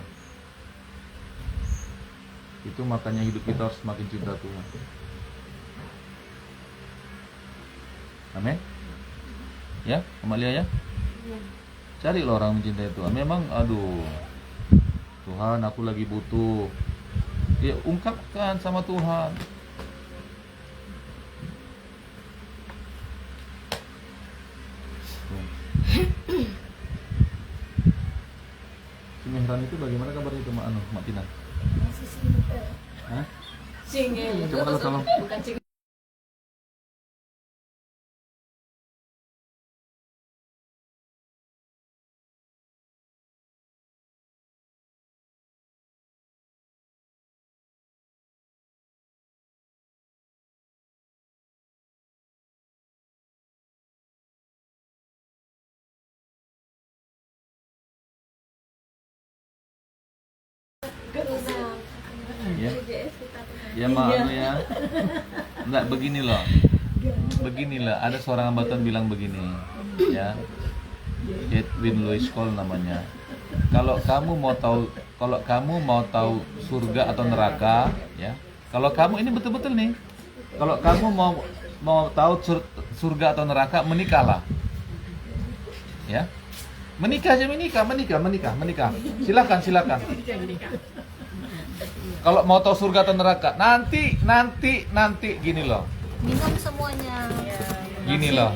Itu makanya hidup kita harus semakin cinta Tuhan. Amin. Ya, Amalia ya. Carilah orang mencintai Tuhan. Memang, aduh, Tuhan, aku lagi butuh. Ya, ungkapkan sama Tuhan. Si Mehran itu bagaimana kabarnya itu Mak Tina? Masih single. Hah? Single. Coba kalau tolong. Bukan single. Ya. Ya maaf ya. Enggak begini loh. Beginilah, ada seorang ambatan bilang begini, ya. Edwin Louis Cole namanya. Kalau kamu mau tahu surga atau neraka, ya. Kalau kamu ini betul-betul nih. Kalau kamu mau tahu surga atau neraka, menikahlah. Ya. Menikah aja, menikah. Silakan. Kalau mau tahu surga atau neraka, nanti gini loh. Minum semuanya. Gini loh.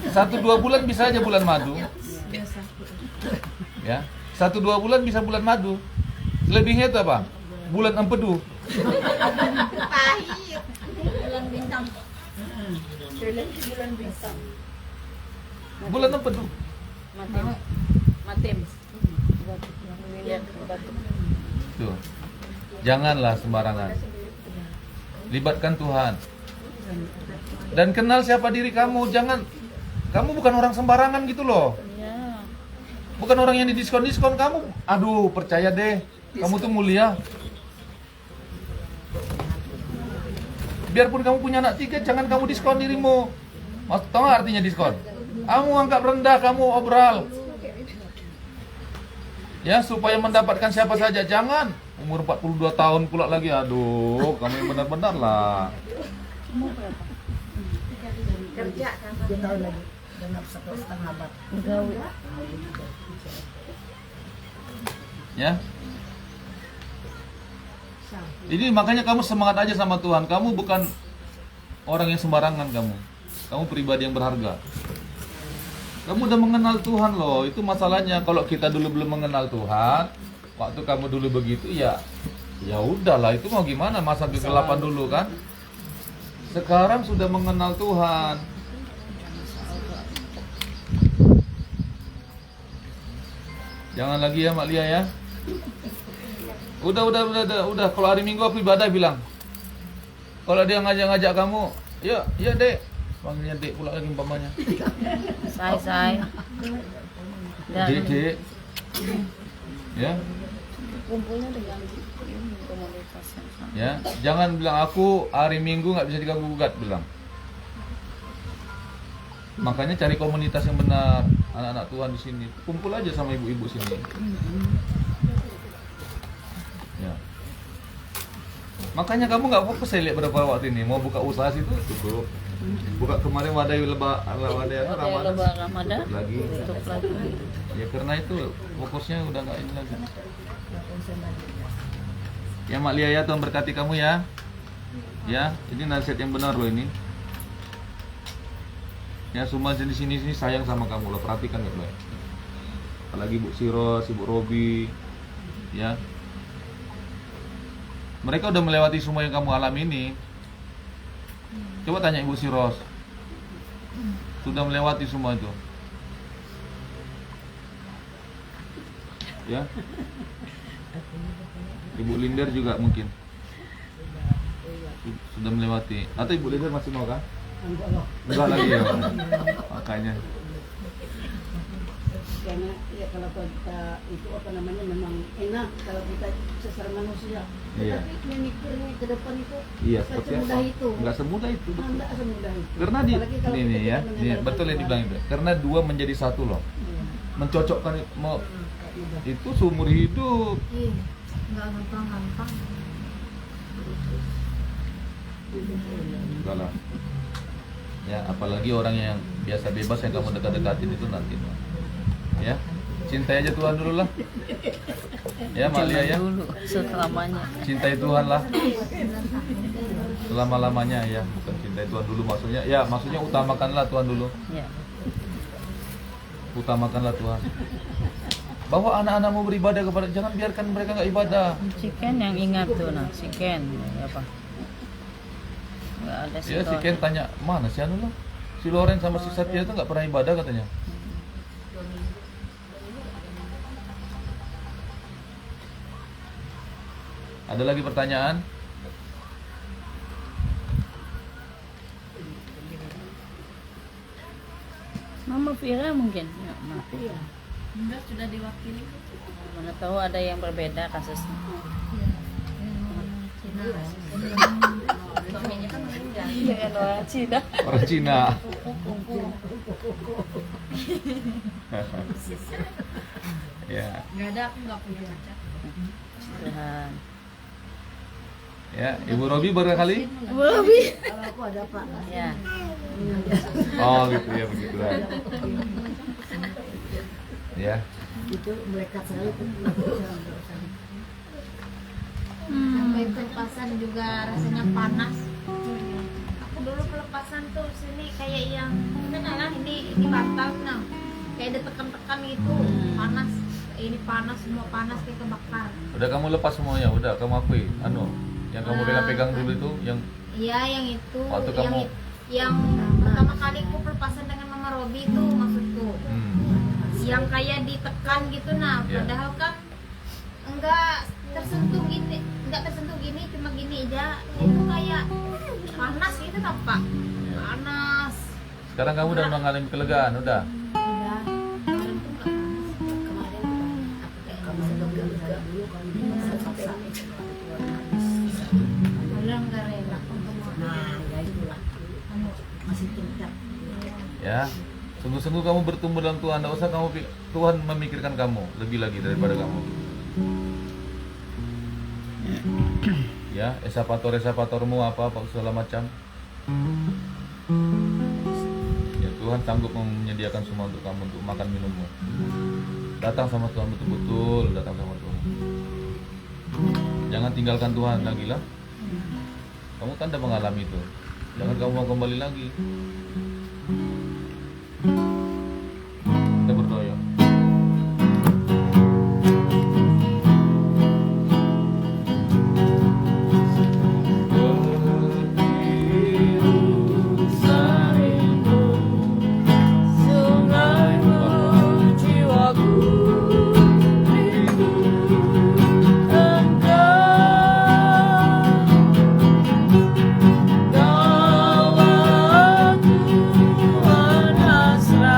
1-2 bulan bisa aja bulan madu. Ya. 1-2 bulan bisa bulan madu. Selebihnya itu apa? Bulan empedu. Pahit. Bulan bintang. Bulan bintang. Bulan empedu. Matem. Batu. Batu. Tuh. Janganlah sembarangan. Libatkan Tuhan. Dan kenal siapa diri kamu. Jangan, kamu bukan orang sembarangan gitu loh. Ya. Bukan orang yang didiskon-diskon kamu. Aduh, percaya deh. Kamu tuh mulia. Biarpun kamu punya anak 3, jangan kamu diskon dirimu. Tahu nggak artinya diskon? Kamu anggap rendah, kamu obral. Ya, supaya mendapatkan siapa saja. Jangan umur 42 tahun pula lagi. Aduh, kamu yang benar-benar lah. Kerja kan 3 tahun lagi. Genap 1,5 abad. Gawe. Ya. Jadi makanya kamu semangat aja sama Tuhan. Kamu bukan orang yang sembarangan kamu. Kamu pribadi yang berharga. Kamu udah mengenal Tuhan loh. Itu masalahnya. Kalau kita dulu belum mengenal Tuhan, waktu kamu dulu begitu ya udahlah, itu mau gimana, masa kegelapan dulu kan. Sekarang sudah mengenal Tuhan. Jangan lagi ya Mak Lia ya. Udah. Kalau hari Minggu aku ibadah bilang. Kalau dia ngajak-ngajak kamu, ya Dek. Panggilnya Dek pula lagi umpamanya. Say. Dek. Ya. Kumpulnya dengan komunitas yang sama. Ya, jangan bilang aku hari Minggu nggak bisa diganggu gugat, bilang. Makanya cari komunitas yang benar, anak-anak Tuhan di sini. Kumpul aja sama ibu-ibu sini. Ya. Makanya kamu nggak fokus, saya lihat berapa waktu ini mau buka usaha situ cukup. Buka kemarin wadah Ramadan lagi. tutup lagi. Ya karena itu fokusnya udah nggak ini lagi. Ya Mak Lia ya, Tuhan berkati kamu ya. Ya, ini nasihat yang benar loh ini. Ya semua di sini sayang sama kamu loh, perhatikan baik-baik. Apalagi Bu Siros, Ibu Robi, ya. Mereka udah melewati semua yang kamu alami ini. Coba tanya Ibu Siros. Sudah melewati semua itu. Ya. Ibu Linder juga mungkin sudah melewati. Atau Ibu Linder masih mau kan? Enggak lagi ya. Makanya. Karena ya kalau kita itu apa namanya memang enak kalau kita secara manusia. Iya. Tapi memikirnya ke depan itu Iya, nggak seperti semudah apa? itu. Enggak semudah itu. Betul. Nggak semudah itu. Karena Apalagi kalau ini kita ya, tidak ini mengandalkan betul yang Tuhan. dibilang itu. Karena dua menjadi satu loh. Iya. Mencocokkan itu seumur hidup. Ih, nggak gampang-gampang. Enggak lah. Ya, apalagi orang yang biasa bebas yang kamu dekat-dekatin itu nanti. Ya. Cintai aja Tuhan dulu lah. Ya, Malia ya. Dulu selamanya. Cintai Tuhan lah. Selama-lamanya ya, bukan cintai Tuhan dulu maksudnya. Ya, maksudnya utamakanlah Tuhan dulu. Ya. Utamakanlah Tuhan. Bawa anak-anakmu beribadah kepada, jangan biarkan mereka nggak ibadah. Si Ken yang ingat tuh nah, si Ken apa? Nggak ada Ya, si Ken tanya, mana si Anu lah? Si Loren sama si Satya itu nggak pernah ibadah katanya. Ada lagi pertanyaan? Mama Vira mungkin? Ya, Mama Vira. Enggak, sudah diwakili. Mana tahu ada yang berbeda kasusnya. Cina. Suaminya kan meninggal. Iya, orang Cina. Orang Cina. Ya, Enggak ada, aku nggak punya pacar. Tuhan. ya, Ibu Robi barangkali? Kalau aku ada Pak. Ya. Oh, gitu ya, begitu lah. Ya, Itu melekat sekali itu. Sampai pelepasan juga rasanya panas. Aku dulu pelepasan tuh sini kayak yang lah ini bantal nah. Kayak ditekan-tekan gitu, panas. Ini panas, semua panas kayak kebakar. udah kamu lepas semuanya, udah kamu akui. Anu, yang kamu pegang-pegang dulu itu, yang Iya, yang itu. Waktu yang kamu- yang pertama kali aku pelepasan dengan Mama Robi itu maksudku. Yang kayak ditekan gitu nah, Iya. padahal kan enggak tersentuh gini, nggak tersentuh gini, cuma gini aja itu kayak panas gitu tampak panas. Sekarang kamu udah mengalami kelegaan, udah. Udah kemarin tuh nggak panas. Kemarin aku kayak kamu lega dulu kalau sampai Udah nggak rela untuk mau. nah ya itulah masih tingkat. Ya, sungguh-sungguh kamu bertumbuh dalam Tuhan. Tidak usah kamu Tuhan memikirkan kamu lebih lagi daripada kamu. Ya, esapatormu apa segala macam. Ya, Tuhan sanggup menyediakan semua untuk kamu, untuk makan minummu. Datang sama Tuhan betul-betul, datang sama Tuhan. Jangan tinggalkan Tuhan lagi lah. Kamu kan udah mengalami itu. Jangan kamu mau kembali lagi. Kita berdoa ya. Kau aku Tuhan asra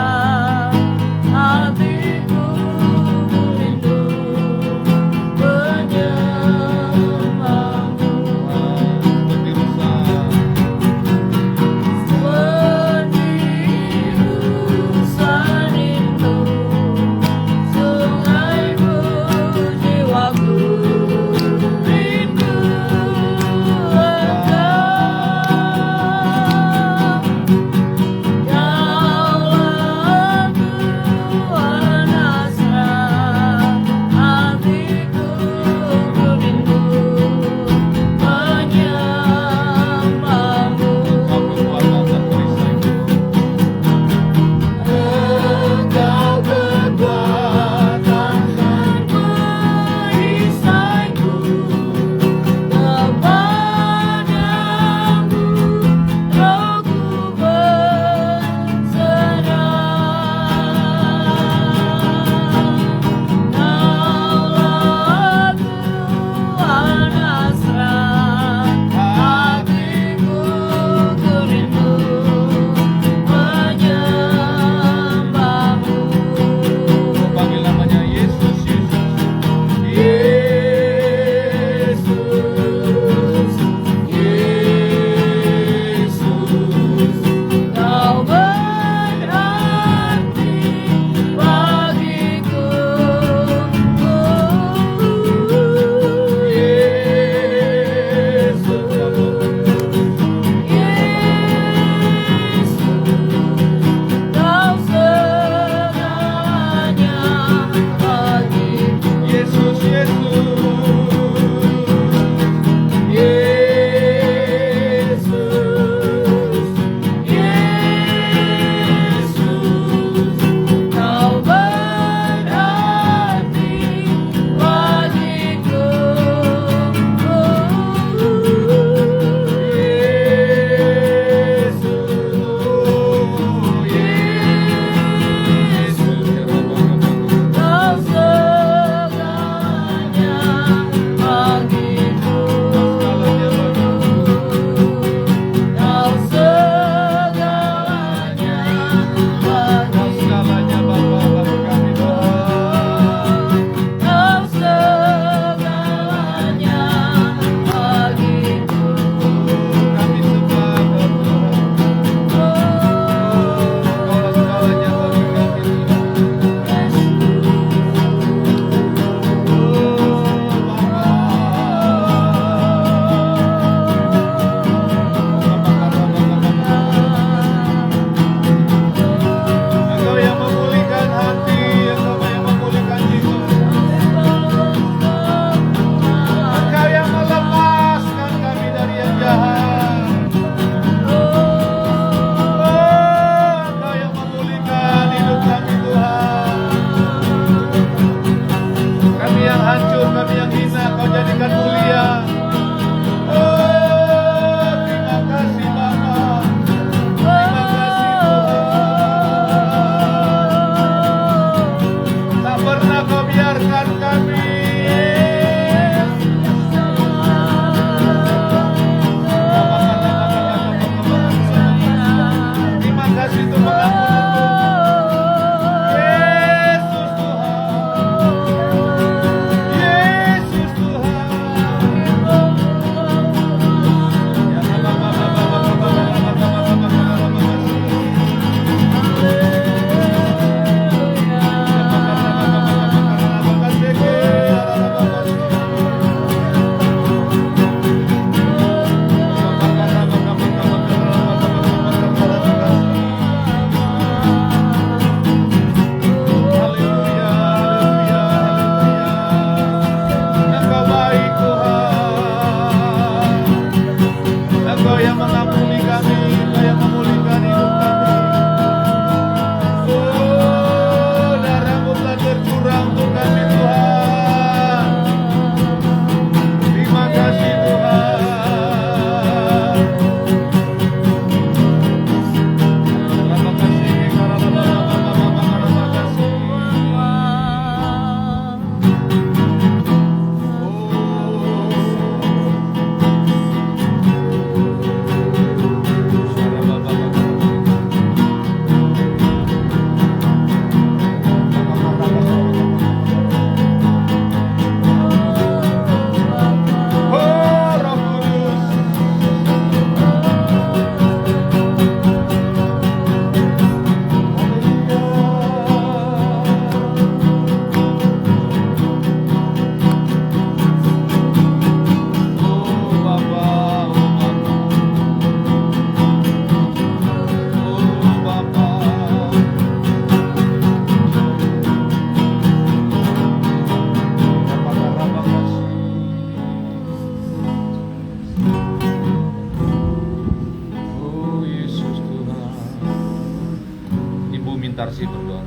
wajar sih berdoa.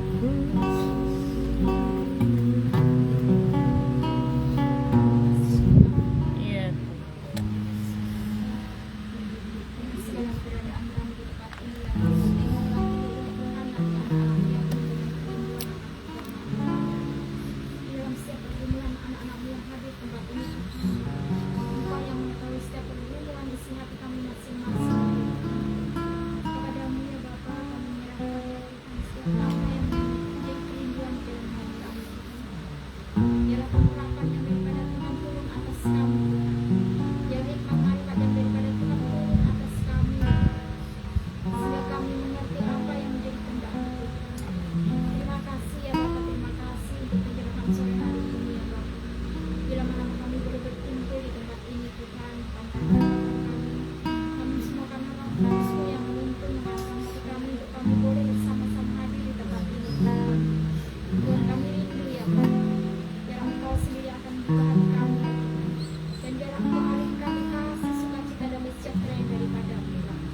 Iya. segala keberadaan kami di tempat ini ya Allah. Tengoklah dalam setiap pergumulan anak-anakmu yang hadir di tempat ini. Engkau yang mengetahui setiap pergumulan isi hati kami masing-masing. Kepadamu ya Bapa, kami menyerahkan ya Tuhan setiap apa yang menjadi kerinduan di dalam hati kami. Biarlah pengharapan yang daripada Tuhan turun atas kami. Biar hikmat marifat yang daripada Tuhan turun atas kami. Sehingga kami mengerti apa yang menjadi kehendak Tuhan. Terima kasih ya Bapa, terima kasih untuk penyerahan sore hari ini ya Bapa. Bila mana kami boleh berkumpul di tempat ini Tuhan, tanpa kami semua karena kami semua yang menuntun hati kami untuk kami boleh bersama-sama hadir di tempat ini Tuhan. Tuhan kami rindu ya Bapa. Biar Engkau sendiri akan membuka hati kami. Dan biar Engkau alihkan kasih sukacita damai sejahtera yang daripada-Mu ya Bapa.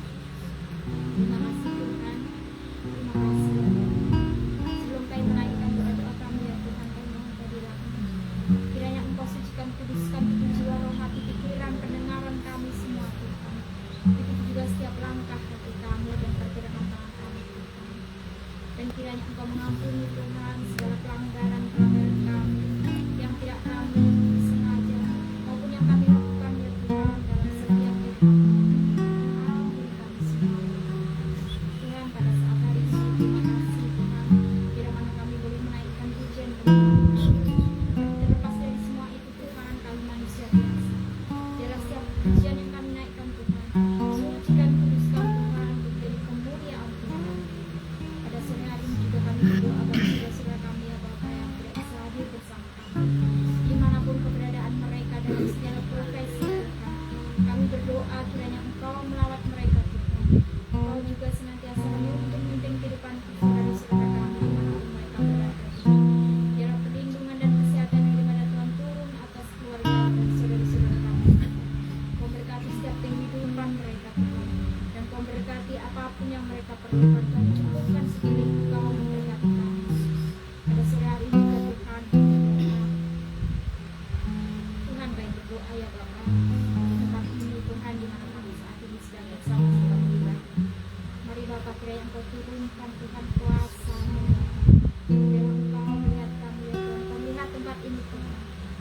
Terima kasih Tuhan. Terima kasih ya Bapa. Sebelum kami menaikkan doa-doa kami ya Tuhan, kami mohon kehadiran-Mu. Kiranya Engkau sucikan, kuduskan tubuh jiwa, roh, hati, pikiran, pendengaran kami semua Tuhan. Begitu juga setiap langkah kaki kami dan pergerakan tangan kami Tuhan. Dan kiranya Engkau mengampuni Tuhan segala pelanggaran-pelanggaran kami yang tidak kami sengaja maupun yang kami lakukan ya Tuhan dalam setiap kehidupan. Ampuni kami semua Tuhan pada saat hari ini. Terima kasih Tuhan. Bila mana kami boleh menaikkan pujian terlepas dari semua itu Tuhan, kami manusia biasa. Biarlah setiap pujian yang kami naikkan Tuhan, sucikan, kuduskan Tuhan untuk menjadi kemuliaan Tuhan. Pada sore hari ini juga kami berdoa bagi saudara-saudara kami ya Bapa yang tidak bisa hadir bersama kami. Dimanapun keberadaan mereka dalam segala profesi Tuhan, kami berdoa kiranya Engkau melawat mereka Tuhan. Engkau juga senantiasa memimpin kehidupan saudara-saudara kami dimanapun mereka berada. Biarlah perlindungan dan kesehatan yang daripada Tuhan turun atas keluarga dan saudara-saudara kami. Kau berkati setiap kehidupan mereka Tuhan, dan Kau berkati apapun yang mereka perlukan. Kau cukupkan sekali Kau memberkati kami. Pada sore hari ini juga Tuhan, Tuhan kami berdoa ya Bapa. Tempat ini Tuhan di mana kami saat ini sedang bersama-sama beribadah. Mari Bapa, kiranya Engkau turunkan Tuhan kuasa-Mu. Biar Engkau melihat kami ya Tuhan. Kau melihat tempat ini Tuhan.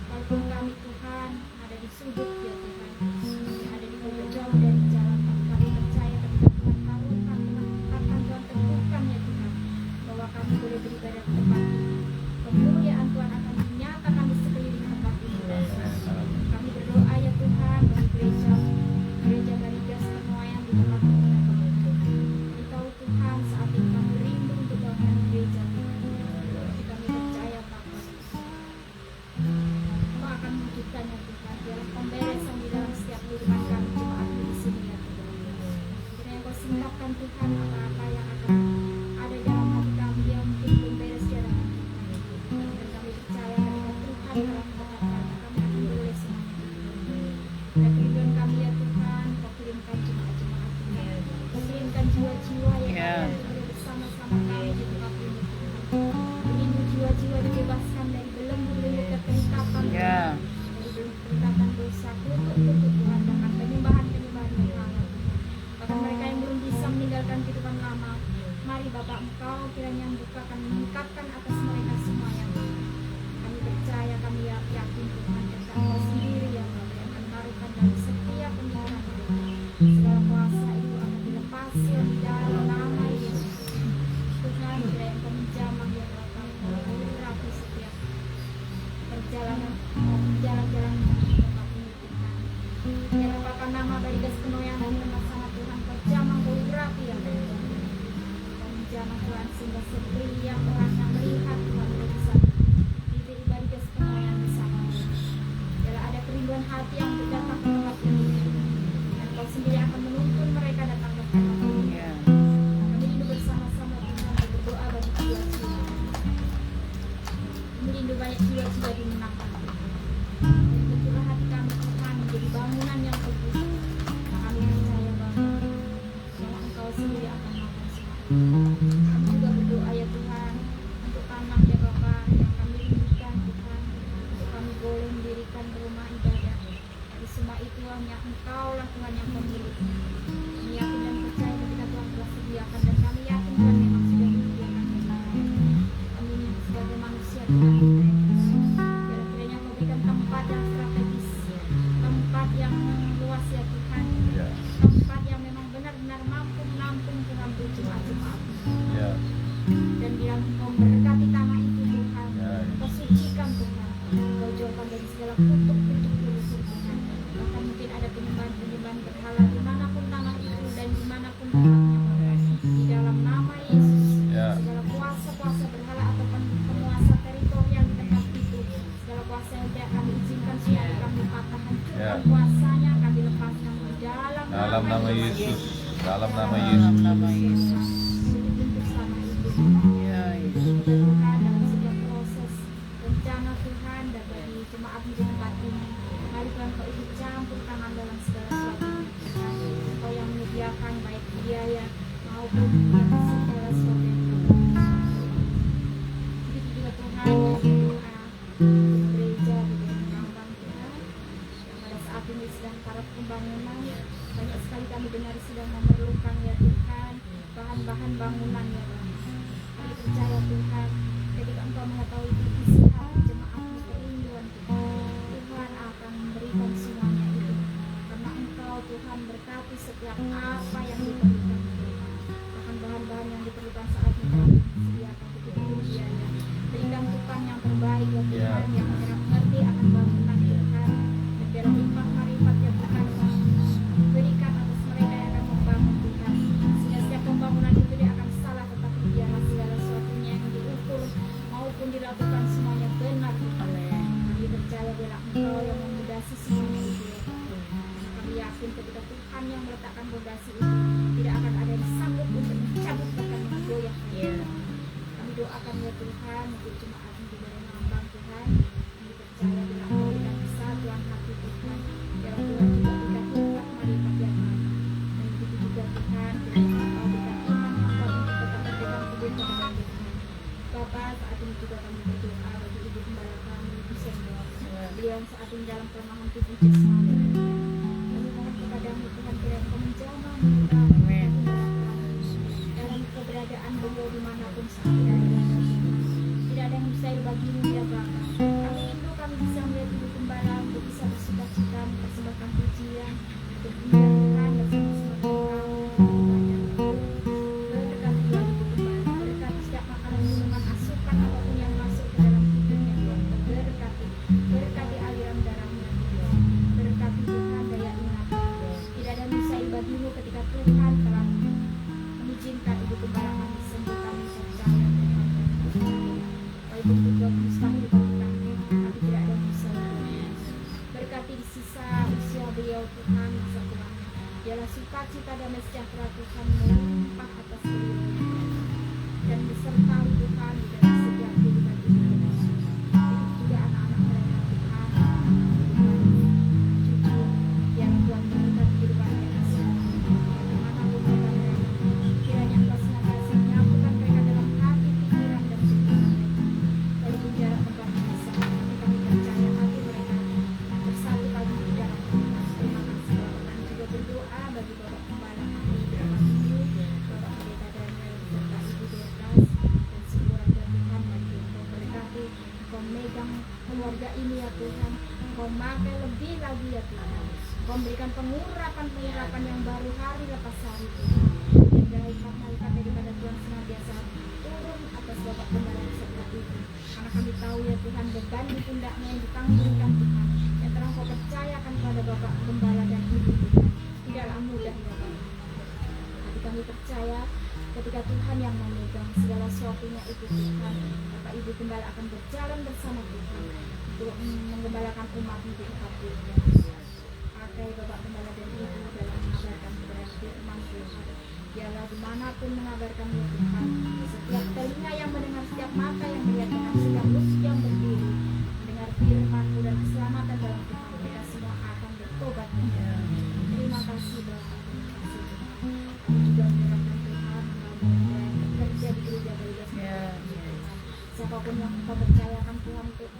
Walaupun kami Tuhan ada di sudut ya Tuhan, kami ada di pojok jauh dari jalan, tapi kami percaya ketika Tuhan taruhkan, Tuhan tetapkan, Tuhan teguhkan ya Tuhan, bahwa kami boleh beribadah di tempat ini. Kemuliaan Tuhan akan dinyatakan di sekeliling tempat ini. Kami berdoa ya Tuhan bagi gereja Barigas Penuaian di tempat ini. Kami tahu Tuhan saat ini kami rindu untuk bangunan gereja Tuhan. Tapi kami percaya Bapa, Engkau akan mewujudkannya Tuhan. Biarlah pemberesan di dalam setiap kehidupan kami jemaat di sini ya Tuhan. Kiranya Engkau singkapkan Tuhan apa-apa yang akan ada dalam hati kami yang mungkin belum beres di dalam hati kami. Dan kami percaya ketika Tuhan telah mengatakan kami akan boleh semuanya. Dan kerinduan kami ya Tuhan, Kau kirimkan jemaat-jemaat Tuhan. Kau kirimkan jiwa-jiwa yang boleh bersama-sama kami di tempat ini Tuhan. Rindu jiwa-jiwa dibebaskan dari belenggu-belenggu keterikatan Ya. dari belenggu dosa, kutuk-kutuk Tuhan, bahkan penyembahan-penyembahan yang lama Tuhan. Bahkan mereka yang belum bisa meninggalkan kehidupan lama, mari Bapak Engkau kiranya membukakan, meningkatkan atas mereka semua ya Tuhan. Kami percaya, kami yakin Tuhan, ketika Engkau sendiri ya Bapak yang akan taruhkan dari setiap pemikiran mereka. Segala kuasa itu akan dilepaskan di dalam nama Yesus. Tuhan, kiranya Engkau menjamah ya Bapak, Engkau urapi setiap perjalanan jalan-jalan di tempat ini Tuhan. Biarlah Bapak nama Barigas Penuaian di tempat sana Tuhan, Kau jamah, Kau urapi ya Tuhan. Kau menjamah Tuhan sehingga setiap orang yang melihat Tuhan boleh bisa diberi Barigas Penuaian bersama Tuhan. Biarlah ada kerinduan hati yang datang ke tempat ini, dan Kau sendiri akan menuntun mereka datang ke tempat ini. Ya. Kami rindu bersama-sama Tuhan berdoa bagi jiwa-jiwa. Kami rindu banyak jiwa-jiwa dimenangkan Tuhan. Tentulah hati kami Tuhan menjadi bangunan yang teguh. Kami percaya Bapa, bahwa Engkau sendiri akan melakukan semua. Kami juga berdoa ya Tuhan. Jadi semua itu hanya Engkau lah Tuhan yang pemilik. Kami yakin dan percaya ketika Tuhan telah sediakan, dan kami yakin Tuhan memang sudah menyediakan kita. Kami sebagai manusia Tuhan, kiranya Kau berikan tempat yang strategis, tempat yang luas ya Tuhan, Ya. tempat yang memang benar-benar mampu menampung Tuhan jemaat-jemaat. Ya. Dan biar Engkau memberkati tanah itu Tuhan, Ya. Kau sucikan Tuhan, Kau jauhkan dari segala kutuk-kutuk urusan Tuhan. Bahkan mungkin ada penyembahan-penyembahan berhala dimanapun tanah itu dan dimanapun tempatnya Bapak. Di dalam nama Yesus, Ya. segala kuasa-kuasa berhala atau penguasa teritorial di tempat itu, segala kuasa yang tidak kami izinkan supaya kami patah hancurkan Ya. kuasanya, kami lepaskan di dalam Dalam nama Yesus. Dalam nama Dalam Yesus. nama Yesus. Untuk selama itu Ya Yesus. Tuhan, dalam setiap proses rencana Tuhan dan bagi jemaat di tempat ini, mari Tuhan Kau ikut campur tangan dalam segala sesuatu. Kau yang menyediakan baik biaya maupun segala sesuatu yang Kau berikan. Begitu juga Tuhan doa gereja di Rambang Tuhan yang pada saat ini sedang taraf pembangunan. Banyak sekali kami dengar sedang memerlukan ya Tuhan bahan-bahan bangunan ya Tuhan. Kami percaya Tuhan, ketika Engkau mengetahui isi hati jemaat-Mu, kerinduan Tuhan, Tuhan akan memberikan semuanya itu. Karena Engkau Tuhan berkati setiap apa yang diperlukan Tuhan. Bahkan bahan-bahan yang diperlukan saat ini telah disediakan begitu biaya. Berikan Tuhan yang terbaik ya Tuhan, yang mengerti akan bangunan Tuhan. Dan dalam limpah marifat ya Tuhan, berikan atas mereka yang akan membangun Tuhan. Sehingga setiap pembangunan itu dia akan salah, tetapi biarlah segala sesuatunya yang diukur maupun dilakukan semuanya benar Tuhan. Kami percaya bila Engkau yang memudasi semuanya itu ya Tuhan. Kami yakin ketika Tuhan yang meletakkan fondasi itu, tidak akan ada yang sanggup untuk mencabut bahkan menggoyahkan. Ya. Kami doakan ya Tuhan untuk jemaat di dalam Rambang Tuhan. Kami percaya bila Engkau berikan kesatuan hati Tuhan, biar Tuhan juga berikan hikmat marifat yang baik. Dan begitu juga Tuhan, bila Engkau berikan iman yang kuat untuk tetap berpegang teguh kepada Tuhan. Bapa, saat ini juga kami berdoa bagi Ibu Gembala kami, Ibu Senior. Beliau yang saat ini dalam kelemahan tubuh jasmani. Kami mohon kepadamu Tuhan, kiranya Engkau menjamah mereka Amin. dalam keberadaan beliau dimanapun saat berada. Tidak ada yang bisa bagimu ya Bapa. Kami rindu kami bisa melihat Ibu Gembala untuk bisa bersuka-cita mempersembahkan pujian untuk Tuhan bersama semua kami. Berkati Tuhan Ibu Gembala, berkati setiap makanan minuman asupan apapun yang masuk ke dalam hidupnya Tuhan. Berkati aliran darahnya Tuhan. Berkati Tuhan daya ingatnya. Tidak ada yang bisa bagimu ketika Tuhan telah mengizinkan Ibu Gembala kami sembuh, kami percaya Tuhan. Walaupun juga mustahil bagi kami, tapi tidak ada yang bisa Tuhan. Berkati di sisa usia beliau Tuhan, masa tuanya. Biarlah sukacita damai sejahtera Tuhan melimpah atas beliau dan besertai Tuhan di dalam setiap kehidupan beliau. Begitu juga anak-anak mereka Tuhan, cucu yang Tuhan berikan kehidupan mereka semua. Dimanapun mereka berada, kiranya Engkau senantiasa menyatukan mereka dalam hati, pikiran, dan pikiran mereka. Walaupun jarak tempat bisa, tapi kami percaya hati mereka bersatu lagi di dalam Tuhan. Terima kasih Bapak. Kami juga berdoa bagi Bapak Gembala kami, Bapak Ibu, Bapak Pendeta Daniel, serta Ibu Dorcas, dan sekeluarga Tuhan. Bagi Engkau berkati, Engkau megang keluarga ini ya Tuhan. Engkau pakai lebih lagi ya Tuhan. Engkau memberikan pengurapan yang baru hari lepas hari Tuhan. Dan dari hikmat-hikmat daripada Tuhan senantiasa turun atas Bapak Gembala seperti itu. Karena kami tahu ya Tuhan, beban di pundaknya yang ditanggungkan Tuhan, yang telah Kau percayakan kepada Bapak Gembala dan Ibu Tuhan, tidaklah mudah ya Bapak. Tapi kami percaya ketika Tuhan yang memegang segala sesuatunya itu Tuhan, Bapak Ibu Gembala akan berjalan bersama Tuhan untuk menggembalakan umat di tempat Tuhan. Pakai Bapak Gembala dan Ibu dalam mengabarkan kebenaran firman Tuhan. Biarlah dimanapun mengabarkan ya Tuhan, setiap telinga yang mendengar, setiap mata yang melihat, dengan setiap lutut yang berdiri mendengar firman-Mu dan keselamatan dalam Tuhan, mereka semua akan bertobat. Terima kasih Bapak, terima kasih Tuhan. Kami juga menyerahkan Tuhan melalui kerja di gereja-gereja seperti siapapun yang Kau percayakan Tuhan untuk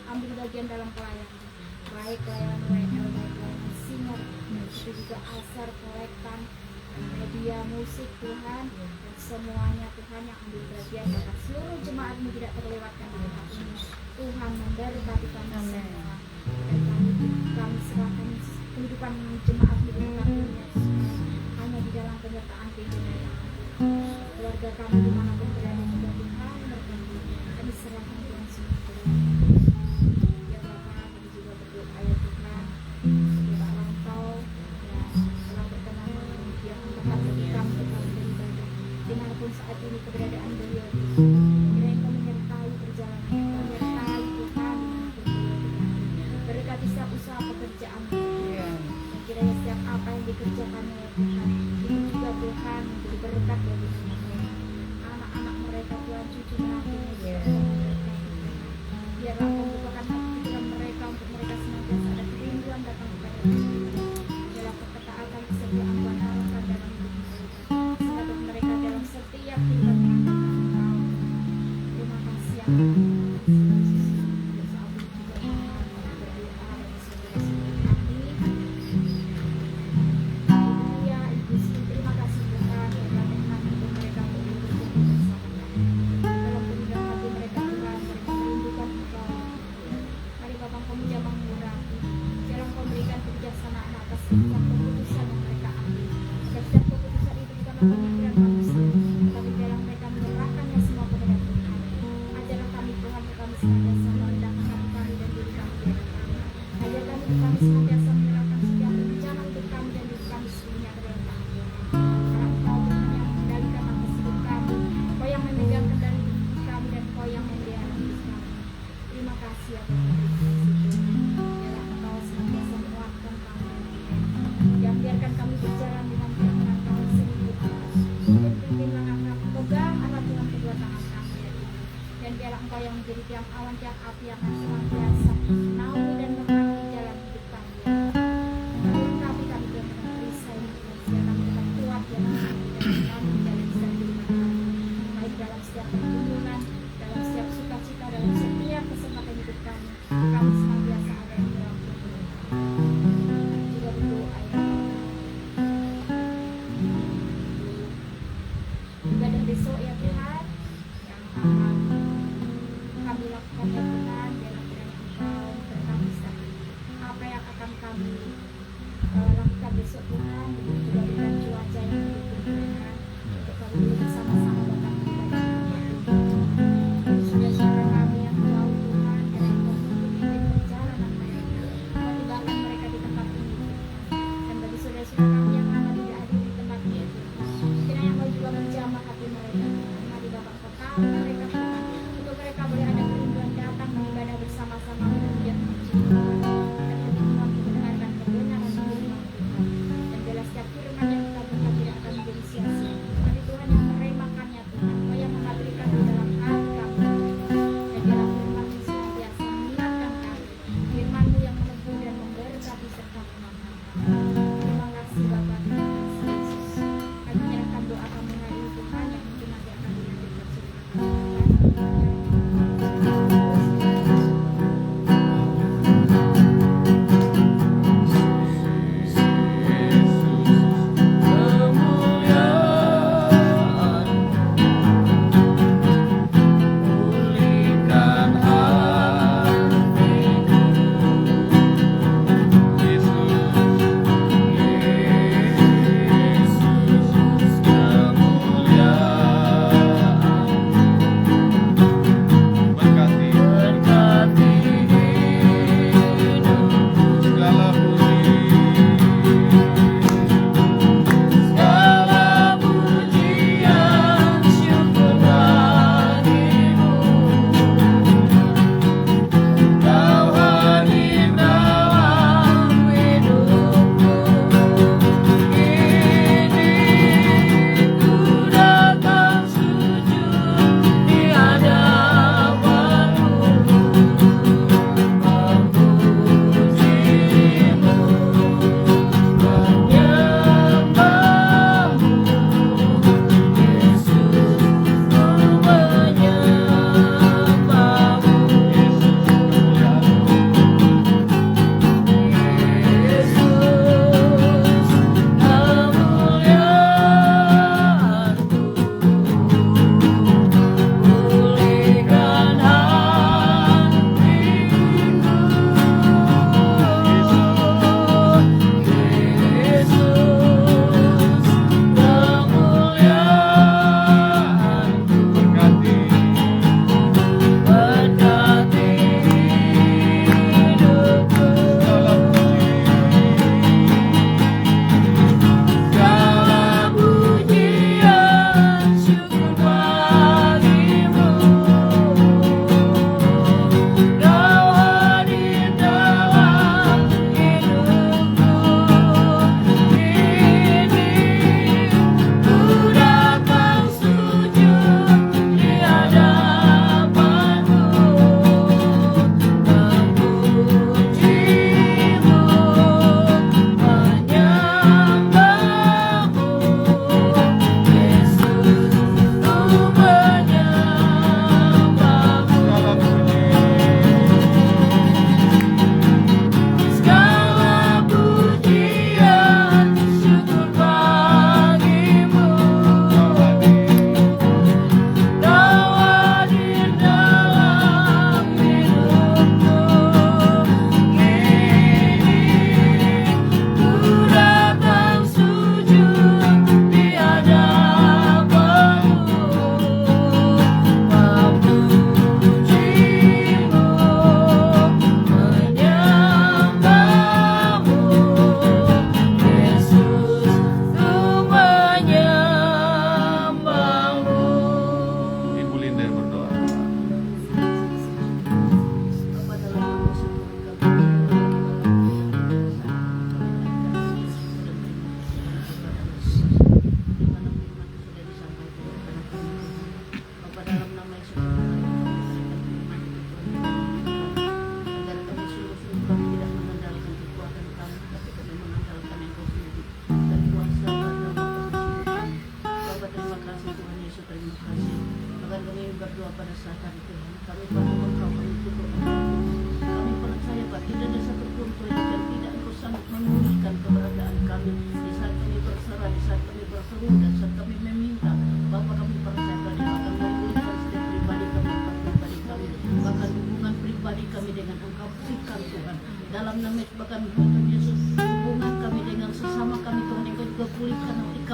ambil bagian dalam pelayanan, baik pelayanan WL, baik itu juga asar, kolektan, media musik Tuhan, dan semuanya Tuhan yang ambil bagian atas seluruh jemaatmu tidak terlewatkan di tempat ini. Tuhan memberkati kami semua, dan kami serahkan kehidupan jemaat di tempat ini hanya di dalam penyertaan pimpinan keluarga kami dimanapun berada juga Tuhan berkati kami serahkan Tuhan semua. Ya Bapa, kami juga berdoa ya Tuhan sebagai Pak Rantau yang telah berkenan menyediakan tempat bagi kami untuk kami beribadah dimanapun saat ini keberadaan beliau. Kiranya Engkau menyertai perjalanan, Engkau menyertai Tuhan dimanapun beliau. Berkati setiap usaha pekerjaan, dan kiranya setiap apa yang dikerjakan oleh Tuhan itu juga Tuhan menjadi berkat bagi mereka, anak-anak mereka, Tuhan, cucu menantunya, biarlah Engkau bukakan hati pikiran mereka untuk mereka senantiasa ada kerinduan datang kepada Tuhan. Biarlah ketaatan kesetiaan Tuhan arahkan dalam hidup mereka, sehingga mereka dalam setiap kehidupan mereka. Terima kasih ya Tuhan. Setiap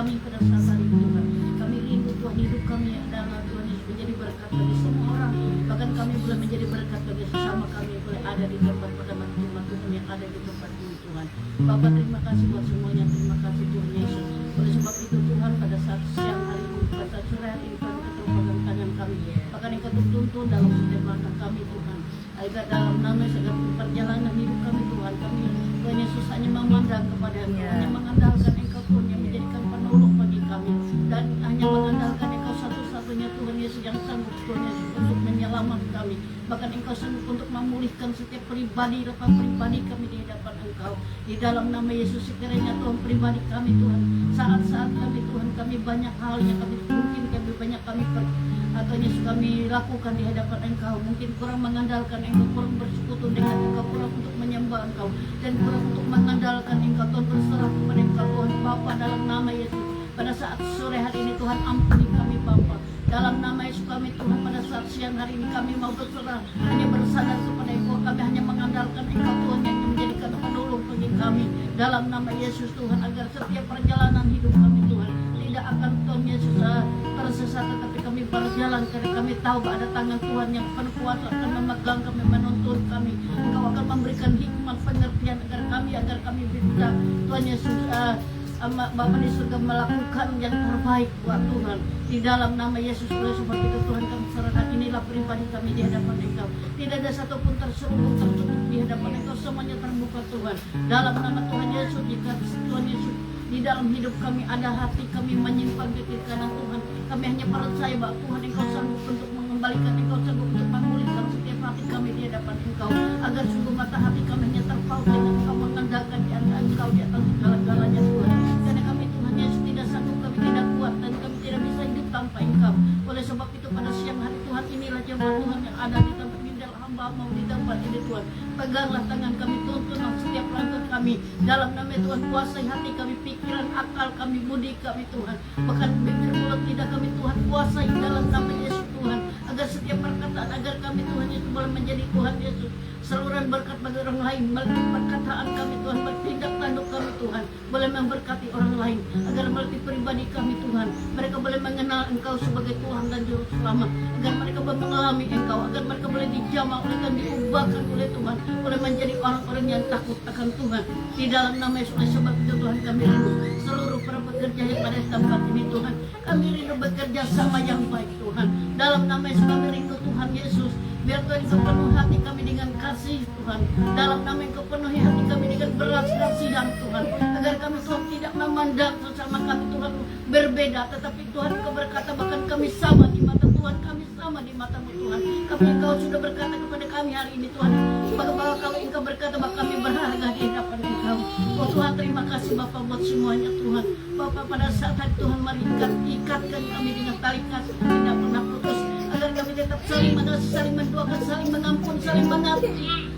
kami pada saat hari ini Tuhan. Kami rindu Tuhan hidup kami adalah Tuhan Yesus menjadi berkat bagi semua orang. Bahkan kami boleh menjadi berkat bagi sesama kami, boleh ada di tempat pada umat Tuhan yang ada di tempat ini Tuhan. Bapa terima kasih buat semuanya, terima kasih Tuhan Yesus. Oleh sebab itu Tuhan pada saat siang hari ini, pada saat sore hari ini Tuhan Engkau pegang tangan kami. Bahkan Engkau tuntun dalam setiap langkah kami Tuhan. Agar dalam nama segala perjalanan hidup kami Tuhan, kami Tuhan Yesus hanya memandang kepada Engkau, hanya mengandalkan Engkau Tuhan yang menjadikan penolong bagi kami, dan hanya mengandalkan Engkau satu-satunya Tuhan Yesus yang sanggup Tuhan Yesus untuk menyelamatkan kami. Bahkan Engkau sanggup untuk memulihkan setiap pribadi kami di hadapan Engkau. Di dalam nama Yesus sekiranya Tuhan pribadi kami Tuhan, saat-saat kami Tuhan, kami banyak hal yang kami mungkin atau Yesus kami lakukan di hadapan Engkau, mungkin kurang mengandalkan Engkau, kurang bersekutu dengan Engkau, kurang untuk menyembah Engkau, dan kurang untuk mengandalkan Engkau Tuhan, berserah kepada Engkau Tuhan Bapa dalam nama Yesus. Pada saat sore hari ini Tuhan ampuni kami Bapa, dalam nama Yesus kami Tuhan. Pada saat siang hari ini kami mau berserah, hanya bersandar kepada Engkau, kami hanya mengandalkan Engkau Tuhan yang menjadikan penolong bagi kami dalam nama Yesus Tuhan, agar setiap perjalanan hidup kami Tuhan tidak akan Tuhan Yesus tersesat, tetapi kami berjalan karena kami tahu ada tangan Tuhan yang penuh kuasa akan memegang kami, menuntun kami. Engkau akan memberikan hikmat pengertian agar kami bisa Tuhan Yesus Bapa di surga melakukan yang terbaik buat Tuhan di dalam nama Yesus. Oleh sebab itu Tuhan kami serahkan inilah pribadi kami di hadapan Engkau. Tidak ada satupun terselubung tertutup di hadapan Engkau, semuanya terbuka Tuhan dalam nama Tuhan Yesus. Jika Tuhan Yesus di dalam hidup kami ada hati kami menyimpang ke kiri kanan Tuhan, kami hanya percaya bahwa Tuhan Engkau sanggup untuk mengembalikan, Engkau sanggup untuk memulihkan setiap hati kami di hadapan Engkau, agar sungguh mata hati kami hanya terpaut dengan Engkau, mengandalkan di atas Engkau di atas segala-galanya Tuhan. Karena kami Tuhan Yesus tidak sanggup, kami tidak kuat, dan kami tidak bisa hidup tanpa Engkau. Oleh sebab itu pada siang hari Tuhan, inilah jemaat Tuhan yang ada di tempat hamba mau di tempat ini Tuhan. Peganglah tangan kami, tuntunlah setiap langkah kami dalam nama Tuhan. Kuasai hati kami, pikiran, akal kami, budi kami Tuhan. Bahkan bibir mulut lidah kami Tuhan, kuasai dalam nama Yesus Tuhan. Agar setiap perkataan, agar kami Tuhan Yesus boleh menjadi Tuhan Yesus saluran berkat bagi orang lain. Melalui perkataan kami Tuhan, bertindak tanduk kami Tuhan, boleh memberkati orang lain. Agar melalui pribadi kami Tuhan, mereka boleh mengenal Engkau sebagai Tuhan dan Juru Selamat. Agar mereka boleh mengalami Engkau, agar mereka boleh dijamah oleh dan diubahkan oleh Tuhan, boleh menjadi orang-orang yang takut akan Tuhan. Di dalam nama Yesus, oleh sebab itu Tuhan kami rindu seluruh para pekerja yang pada tempat ini Tuhan. Kami rindu bekerja sama yang baik Tuhan. Dalam nama Yesus kami rindu Tuhan Yesus. Biar Tuhan Engkau penuhi hati kami dengan kasih Tuhan. Dalam nama Engkau penuhi hati kami dengan belas kasihan Tuhan. Agar kami Tuhan tidak memandang sesama kami Tuhan berbeda, tetapi Tuhan Engkau berkata bahkan kami sama di mata Tuhan, kami sama di mata-Mu Tuhan. Kami Engkau sudah berkata kepada kami hari ini Tuhan, bahwa kalau Engkau berkata bahwa kami berharga di hadapan Engkau. Oh Tuhan, terima kasih Bapak buat semuanya Tuhan. Bapak pada saat hari Tuhan mari ikatkan kami dengan tali kasih tidak pernah putus, agar kami tetap saling mengasihi, saling mendoakan, saling mengampun, saling mengabdi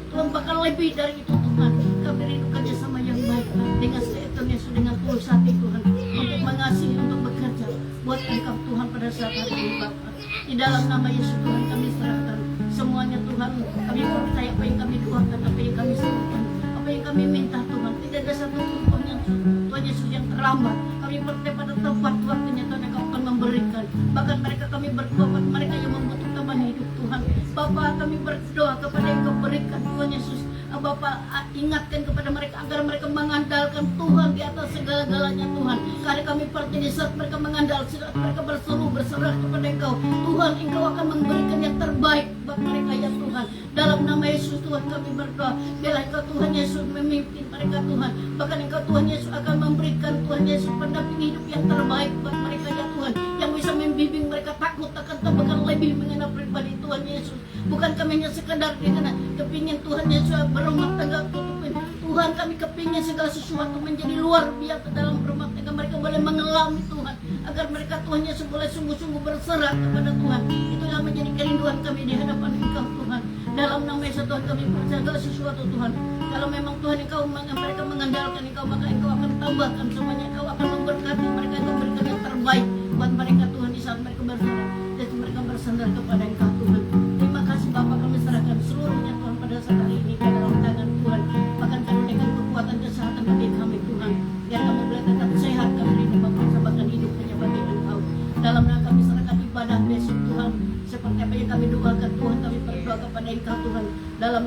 Tuhan. Bahkan lebih dari itu Tuhan, kami rindu kerjasama yang baik dengan Tuhan Yesus, dengan tulus hati Tuhan, untuk mengasihi, untuk bekerja buat Engkau Tuhan pada saat hari ini Bapak. Di dalam nama Yesus Tuhan kami serahkan semuanya Tuhan. Kami percaya apa yang kami doakan, apa yang kami serukan, apa yang kami minta Tuhan, tidak ada satu pun yang Tuhan Yesus yang terlambat. Kami percaya pada tempat waktunya Tuhan Engkau akan memberikan. Bahkan mereka kami berdoa buat mereka yang membutuhkan hidup Tuhan. Bapak kami berdoa kepada Engkau berikan Tuhan Yesus. Bapak ingatkan kepada mereka agar mereka mengandalkan Tuhan di atas segala-galanya Tuhan. Karena kami percaya di saat mereka mengandalkan, saat mereka berseru berserah kepada Engkau Tuhan, Engkau akan memberikan yang terbaik buat mereka ya Tuhan. Dalam nama Yesus Tuhan kami berdoa, biarlah Engkau Tuhan Yesus memimpin mereka Tuhan. Bahkan Engkau Tuhan Yesus akan memberikan Tuhan Yesus pendamping hidup yang terbaik buat mereka ya Tuhan, yang bisa membimbing mereka takut akan Tuhan, bahkan lebih mengenal pribadi Tuhan Yesus. Bukan kami hanya sekedar dengan kepingin Tuhan Yesus berumah tangga tutupin Tuhan, kami kepingin segala sesuatu menjadi luar biasa dalam rumah tangga mereka, boleh mengalami Tuhan, agar mereka Tuhan Yesus boleh sungguh-sungguh berserah kepada Tuhan. Itulah menjadi kerinduan kami di hadapan Engkau Tuhan. Dalam nama Yesus Tuhan kami percaya segala sesuatu Tuhan. Kalau memang Tuhan Engkau mereka mengandalkan Engkau, maka Engkau akan tambahkan semuanya. Engkau akan memberkati mereka, Engkau berikan yang terbaik buat mereka Tuhan di saat mereka berserah dan mereka bersandar kepada Engkau Tuhan. Terima kasih Bapak, kami serahkan seluruhnya Tuhan pada saat hari ini ke dalam tangan Tuhan. Bahkan karuniakan kekuatan kesehatan bagi kami Tuhan, biar kami boleh tetap sehat. Kami rindu Bapak,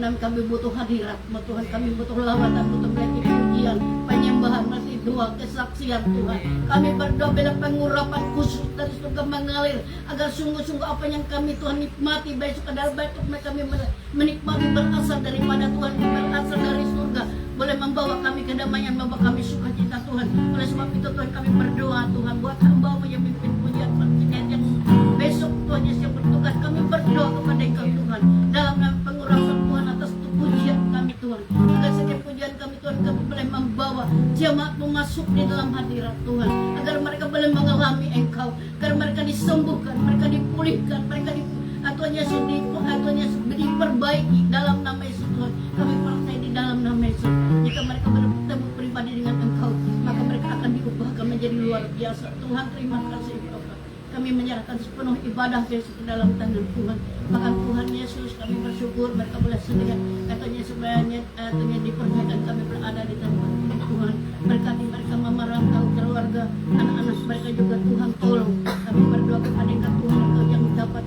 Tuhan kami butuh hadirat-Mu Tuhan, kami butuh lawatan, butuh melihat pujian, penyembahan, nanti doa, kesaksian Tuhan. Kami berdoa bila pengurapan khusus dari surga mengalir, agar sungguh-sungguh apa yang kami Tuhan nikmati besok adalah baik kami menikmati berasal daripada Tuhan, berasal dari surga, boleh membawa kami kedamaian, membawa kami sukacita Tuhan. Oleh sebab itu Tuhan kami berdoa Tuhan buat hamba-Mu yang mimpin pujian percikan yang besok Tuhan Yesus yang bertugas, kami berdoa kepada Engkau Tuhan dalam nama pengurapan Tuhan atas pujian kami Tuhan, agar setiap pujian kami Tuhan kami boleh membawa jemaat-Mu masuk di dalam hadirat Tuhan, agar mereka boleh mengalami Engkau, agar mereka disembuhkan, mereka dipulihkan, mereka Tuhan Yesus diperbaiki dalam nama Yesus Tuhan. Kami percaya di dalam nama Yesus, jika mereka bertemu pribadi dengan Engkau, maka mereka akan diubahkan menjadi luar biasa. Tuhan terima kasih Bapak, kami menyerahkan sepenuh ibadah besok ke dalam tangan Tuhan. Bahkan Tuhan Yesus kami bersyukur mereka boleh sedia, katanya sebenarnya dipercayakan kami berada di tempat ini Tuhan. Berkati mereka memerantau keluarga, anak-anak mereka juga Tuhan tolong. Kami berdoa kepada Engkau Tuhan, Engkau yang dapat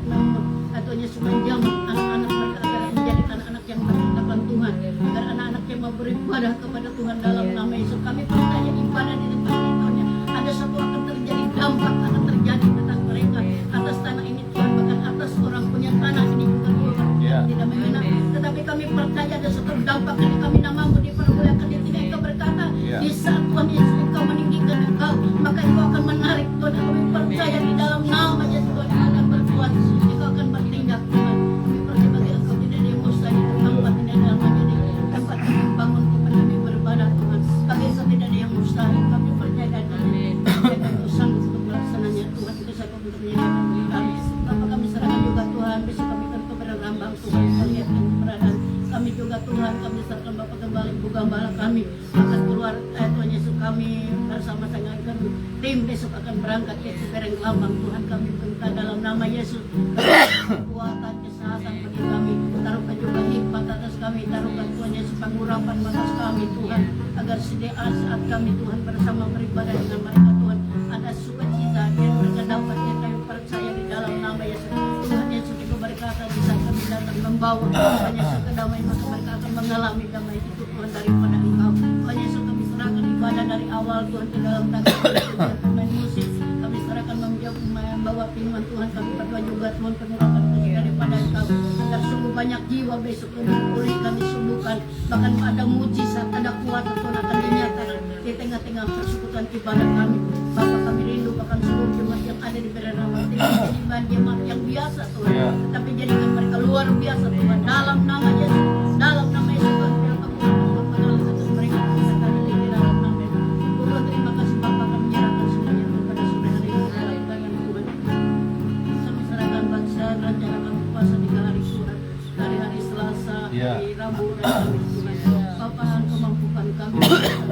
katanya sepanjang anak-anak mereka agar menjadi anak-anak yang bertakwa Tuhan, agar anak-anak yang mau beribadah kepada Tuhan dalam nama Yesus. Kami percaya ibadah di tempat ini Tuhan, ada satu akan terjadi dampak, akan terjadi tentang mereka atas tanah ini Tuhan, bahkan atas orang punya tanah ini juga Tuhan. Tidak mengenal, tetapi kami percaya ada satu dampak ini, kami namamu dipermuliakan di sini. Engkau berkata di saat Tuhan Yesus Engkau meninggikan Engkau, maka Engkau akan menarik Tuhan. Kami percaya di dalam nama Yesus Tuhan akan berbuat, Engkau akan bertindak Tuhan. Kami percaya bagi Engkau tidak ada yang mustahil di tempat ini dalam menjadi tempat kami bangun Tuhan, kami beribadah Tuhan. Bagi Engkau tidak ada yang mustahil, kami percaya dan kami Engkau sanggup untuk melaksananya Tuhan. Kita sanggup untuk menyediakan bagi kami. Bapak kami serahkan juga Tuhan, besok kami akan kepada Rambang Tuhan, melihat keberadaan kami juga Tuhan. Kami serahkan Bapak kembali ibu gembala kami akan keluar Tuhan Yesus, kami bersama dengan tim besok akan berangkat ke Cibereng Lambang Tuhan. Kami minta dalam nama Yesus kekuatan, kesehatan bagi kami, taruhkan juga hikmat atas kami, taruhkan Tuhan Yesus pengurapan atas kami Tuhan, agar sedia saat kami Tuhan bersama beribadah dengan mereka Tuhan ada sukacita yang mereka dapat, yang kami percaya di dalam nama Yesus. Tuhan Yesus itu berkata di saat kami datang membawa Tuhan Yesus kedamaian, maka mereka akan mengalami damai itu Tuhan daripada Engkau. Tuhan Yesus kami serahkan ibadah dari awal Tuhan ke dalam tangan pemain musik, kami serahkan membawa firman Tuhan. Kami berdoa juga Tuhan pengurapan daripada Engkau, agar sungguh banyak jiwa besok kami pulih, kami sembuhkan, bahkan ada mujizat, ada kuasa Tuhan akan dinyatakan di tengah-tengah persekutuan ibadah kami. Bapak kami rindu bahkan seluruh jemaat yang ada di Beranama, tidak jadi jemaat yang biasa Tuhan, tapi jadikan mereka luar biasa Tuhan dalam nama Yesus, dalam nama Yesus Tuhan. Biar pengurapan mengalir atas mereka sekali lagi dalam nama Yesus. Tuhan terima kasih Bapak, kami menyerahkan semuanya kepada saudara ini dalam tangan Tuhan. Kami serahkan bangsa rencana kami puasa 3 hari Tuhan, dari hari Selasa, hari Rabu dan Kamis Tuhan. Bapak Engkau mampukan kami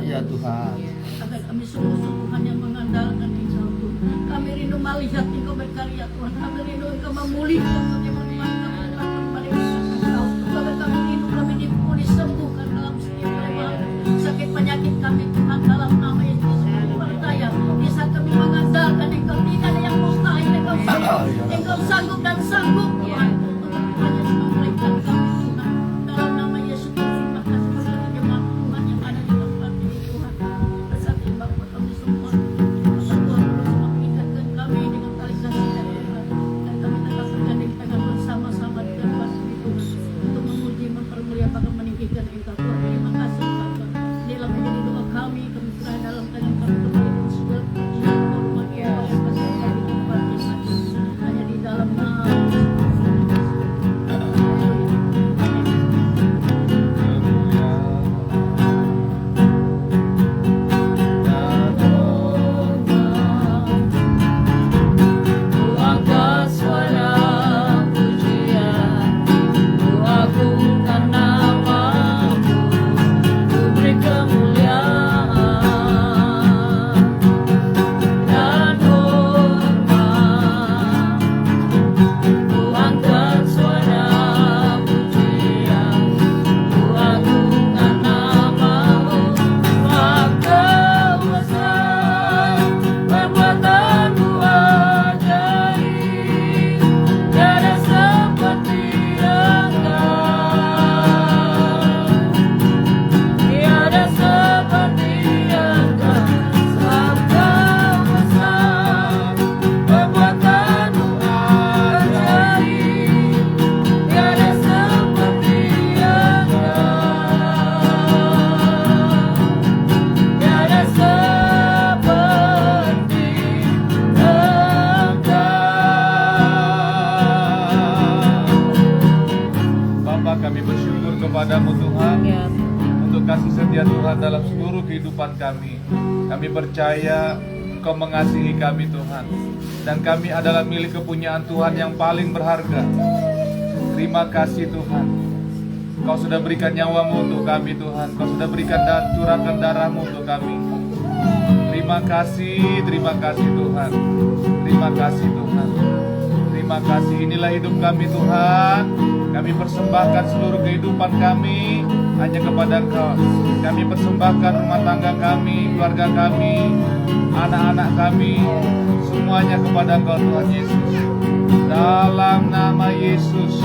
Ya Tuhan, agar kami sungguh-sungguh hanya mengandalkan Engkau Tuhan. Kami rindu melihat Engkau berkarya Tuhan, kami rindu Engkau memulihkan bagaimana kami kembali Engkau. Bahkan kami rindu kami dipulih sembuhkan dalam setiap kelemahan sakit penyakit kami Tuhan, dalam nama Yesus. Kami percaya di saat kami mengandalkan Engkau tidak ada yang mustahil. Engkau sanggup dan sanggup Tuhan untuk hanya memberikan kami Tuhan, dalam nama Yesus. Terima kasih kepada jemaat Tuhan yang ada di tempat ini Tuhan. Bersama Bapak kami semua, Tuhan bersama mengingatkan kami dengan tali kasih dan Tuhan, dan kami tetap bergandeng tangan bersama-sama di tempat ini Tuhan, untuk memuji, mempermuliakan, meninggikan Engkau Tuhan. Terima kasih Bapak. Inilah menjadi doa kami serahkan dalam Tuhan dalam seluruh kehidupan kami. Kami percaya Engkau mengasihi kami Tuhan, dan kami adalah milik kepunyaan Tuhan yang paling berharga. Terima kasih Tuhan, Kau sudah berikan nyawamu untuk kami Tuhan. Kau sudah berikan dan curahkan darahmu untuk kami. Terima kasih Tuhan. Terima kasih Tuhan. Terima kasih, inilah hidup kami Tuhan. Kami persembahkan seluruh kehidupan kami hanya kepada Engkau. Kami persembahkan rumah tangga kami, keluarga kami, anak-anak kami, semuanya kepada Engkau Tuhan Yesus. Dalam nama Yesus,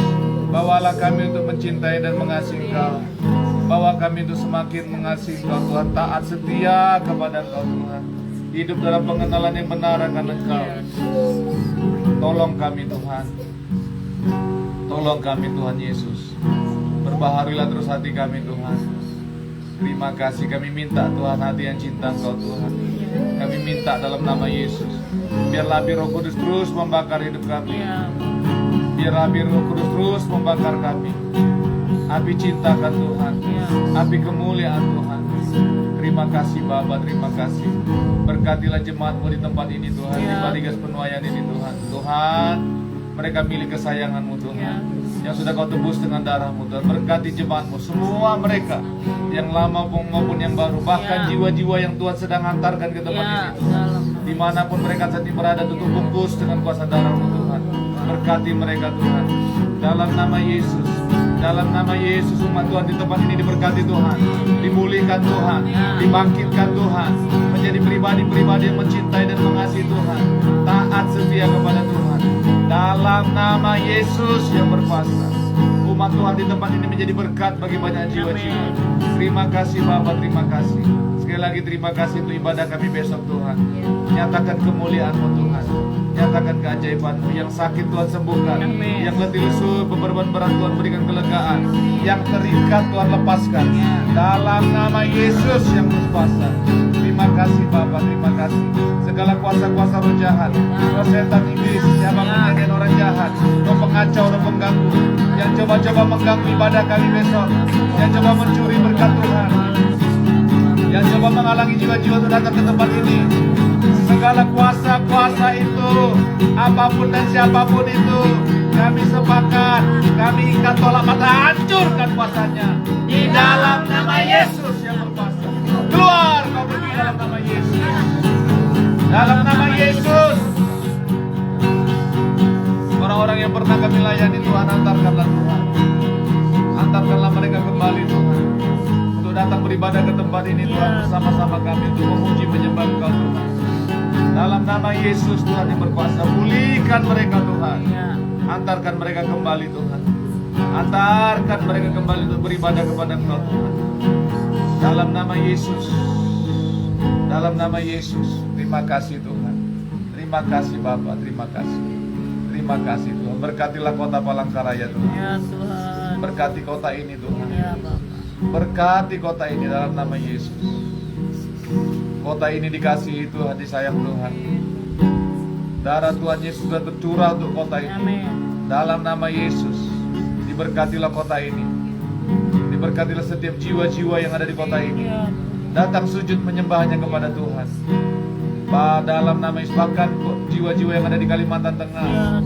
bawalah kami untuk mencintai dan mengasihi Engkau. Bawa kami untuk semakin mengasihi Engkau Tuhan, taat setia kepada Engkau Tuhan. Hidup dalam pengenalan yang benar akan Engkau. Tolong kami Tuhan. Tolong kami Tuhan Yesus. Perbaharuilah terus hati kami Tuhan. Terima kasih, kami minta Tuhan hati yang cinta Engkau Tuhan. Kami minta dalam nama Yesus. Biarlah api Roh Kudus terus membakar hidup kami. Biarlah api Roh Kudus terus membakar kami. Api cintakan Tuhan. Api kemuliaan Tuhan. Terima kasih Bapa, terima kasih. Berkatilah jemaat-Mu di tempat ini Tuhan, di Barigas Penuaian ini Tuhan. Tuhan, mereka milik kesayangan-Mu Tuhan, yang sudah Kau tebus dengan darah-Mu Tuhan. Berkati jemaat-Mu, semua mereka, yang lama maupun yang baru, bahkan jiwa-jiwa yang Tuhan sedang hantarkan ke tempat ini Tuhan. Dimanapun mereka saat ini berada, tutup bungkus dengan kuasa darah-Mu Tuhan. Berkati mereka Tuhan, dalam nama Yesus. Dalam nama Yesus, umat Tuhan di tempat ini diberkati Tuhan, dimulihkan Tuhan, dibangkitkan Tuhan, menjadi pribadi-pribadi yang mencintai dan mengasihi Tuhan, taat setia kepada Tuhan. Dalam nama Yesus yang berkuasa, umat Tuhan di tempat ini menjadi berkat bagi banyak jiwa-jiwa. Terima kasih Bapa, terima kasih. Sekali lagi terima kasih untuk ibadah kami besok Tuhan. Nyatakan kemuliaan-Mu Tuhan, nyatakan keajaiban-Mu. Yang sakit Tuhan sembuhkan, yang letih lesu beban berat Tuhan berikan kelegaan, yang terikat Tuhan lepaskan. Dalam nama Yesus yang berkuasa. Terima kasih Bapa, terima kasih. Segala kuasa-kuasa roh jahat, roh setan iblis, siapa menjadikan orang jahat, roh pengacau, roh pengganggu, yang coba-coba mengganggu ibadah kami besok, yang coba mencuri berkat Tuhan, yang coba menghalangi jiwa-jiwa untuk datang ke tempat ini. Segala kuasa-kuasa itu, apapun dan siapapun itu, kami sepakat, kami ikat tolak mata, hancurkan kuasanya di dalam nama Yesus yang berkuasa. Keluar kau pergi dalam nama Yesus. Dalam nama Yesus. Orang-orang yang pernah kami layani Tuhan, antarkanlah Tuhan. Antarkanlah mereka kembali Tuhan, untuk datang beribadah ke tempat ini Tuhan, bersama-sama kami untuk memuji menyembah Engkau Tuhan. Dalam nama Yesus Tuhan yang berkuasa, pulihkan mereka Tuhan. Antarkan mereka kembali Tuhan. Antarkan mereka kembali untuk beribadah kepada Engkau Tuhan. Dalam nama Yesus. Dalam nama Yesus. Terima kasih Tuhan. Terima kasih Bapa, terima kasih. Terima kasih Tuhan. Berkatilah kota Palangkaraya Tuhan. Ya Tuhan. Berkati kota ini Tuhan. Ya Bapa. Berkati kota ini dalam nama Yesus. Kota ini dikasihi Tuhan, disayang Tuhan. Darah Tuhan Yesus sudah tercurah untuk kota ini. Amin. Dalam nama Yesus, diberkatilah kota ini. Diberkatilah setiap jiwa-jiwa yang ada di kota ini. Datang sujud menyembahnya kepada Tuhan. Dalam nama Yesus, bahkan jiwa-jiwa yang ada di Kalimantan Tengah,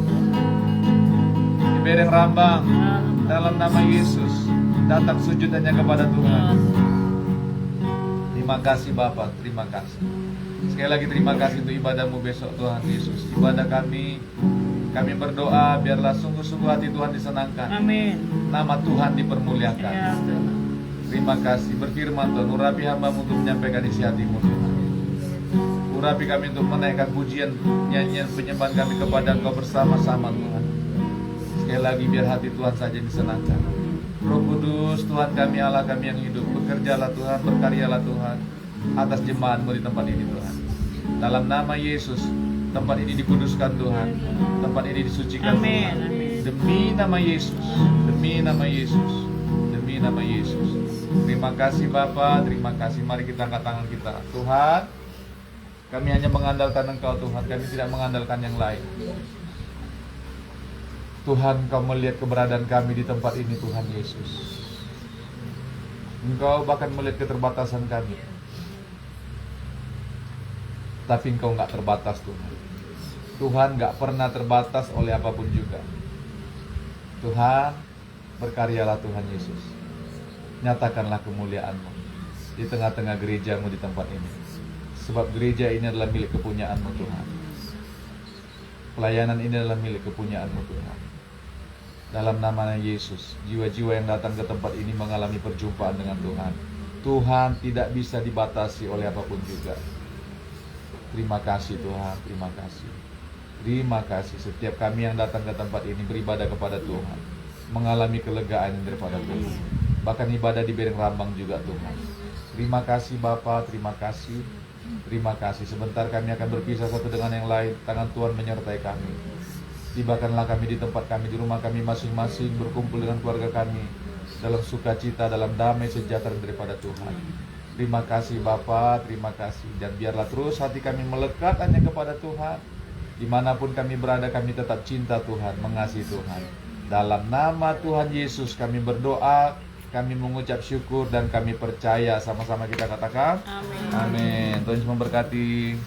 di Bedeng Rambang, dalam nama Yesus, datang sujud hanya kepada Tuhan. Terima kasih Bapa, terima kasih. Sekali lagi terima kasih untuk ibadahmu besok Tuhan Yesus. Ibadah kami berdoa biarlah sungguh-sungguh hati Tuhan disenangkan. Amin. Nama Tuhan dipermuliakan. Ya Tuhan. Terima kasih, berfirman Tuhan, urapi hamba-Mu untuk menyampaikan isi hati-Mu Tuhan. Urapi kami untuk menaikkan pujian, nyanyian, penyembahan kami kepada Engkau bersama-sama Tuhan. Sekali lagi biar hati Tuhan saja disenangkan. Roh Kudus Tuhan kami, Allah kami yang hidup, bekerjalah Tuhan, berkaryalah Tuhan atas jemaat-Mu di tempat ini Tuhan. Dalam nama Yesus, tempat ini dikuduskan Tuhan, tempat ini disucikan Tuhan. Demi nama Yesus, demi nama Yesus, demi nama Yesus. Terima kasih Bapa, terima kasih. Mari kita angkat tangan kita. Tuhan, kami hanya mengandalkan Engkau Tuhan, kami tidak mengandalkan yang lain. Tuhan, Kau melihat keberadaan kami di tempat ini Tuhan Yesus. Engkau bahkan melihat keterbatasan kami. Tapi Engkau nggak terbatas Tuhan. Tuhan nggak pernah terbatas oleh apapun juga. Tuhan, berkaryalah Tuhan Yesus. Nyatakanlah kemuliaan-Mu di tengah-tengah gereja-Mu di tempat ini. Sebab gereja ini adalah milik kepunyaan-Mu Tuhan. Pelayanan ini adalah milik kepunyaan-Mu Tuhan. Dalam nama Yesus, jiwa-jiwa yang datang ke tempat ini mengalami perjumpaan dengan Tuhan. Tuhan tidak bisa dibatasi oleh apapun juga. Terima kasih Tuhan, terima kasih. Terima kasih setiap kami yang datang ke tempat ini beribadah kepada Tuhan, mengalami kelegaan daripada Tuhan. Bahkan ibadah di Bereng Rambang juga Tuhan. Terima kasih Bapa, terima kasih. Terima kasih. Sebentar kami akan berpisah satu dengan yang lain. Tangan Tuhan menyertai kami. Tibakanlah kami di tempat kami, di rumah kami masing-masing, berkumpul dengan keluarga kami dalam sukacita, dalam damai sejahtera daripada Tuhan. Terima kasih Bapa, terima kasih. Dan biarlah terus hati kami melekat hanya kepada Tuhan. Dimanapun kami berada, kami tetap cinta Tuhan, mengasihi Tuhan. Dalam nama Tuhan Yesus kami berdoa, kami mengucap syukur dan kami percaya. Sama-sama kita katakan Amin. Amin. Tuhan Yesus memberkati.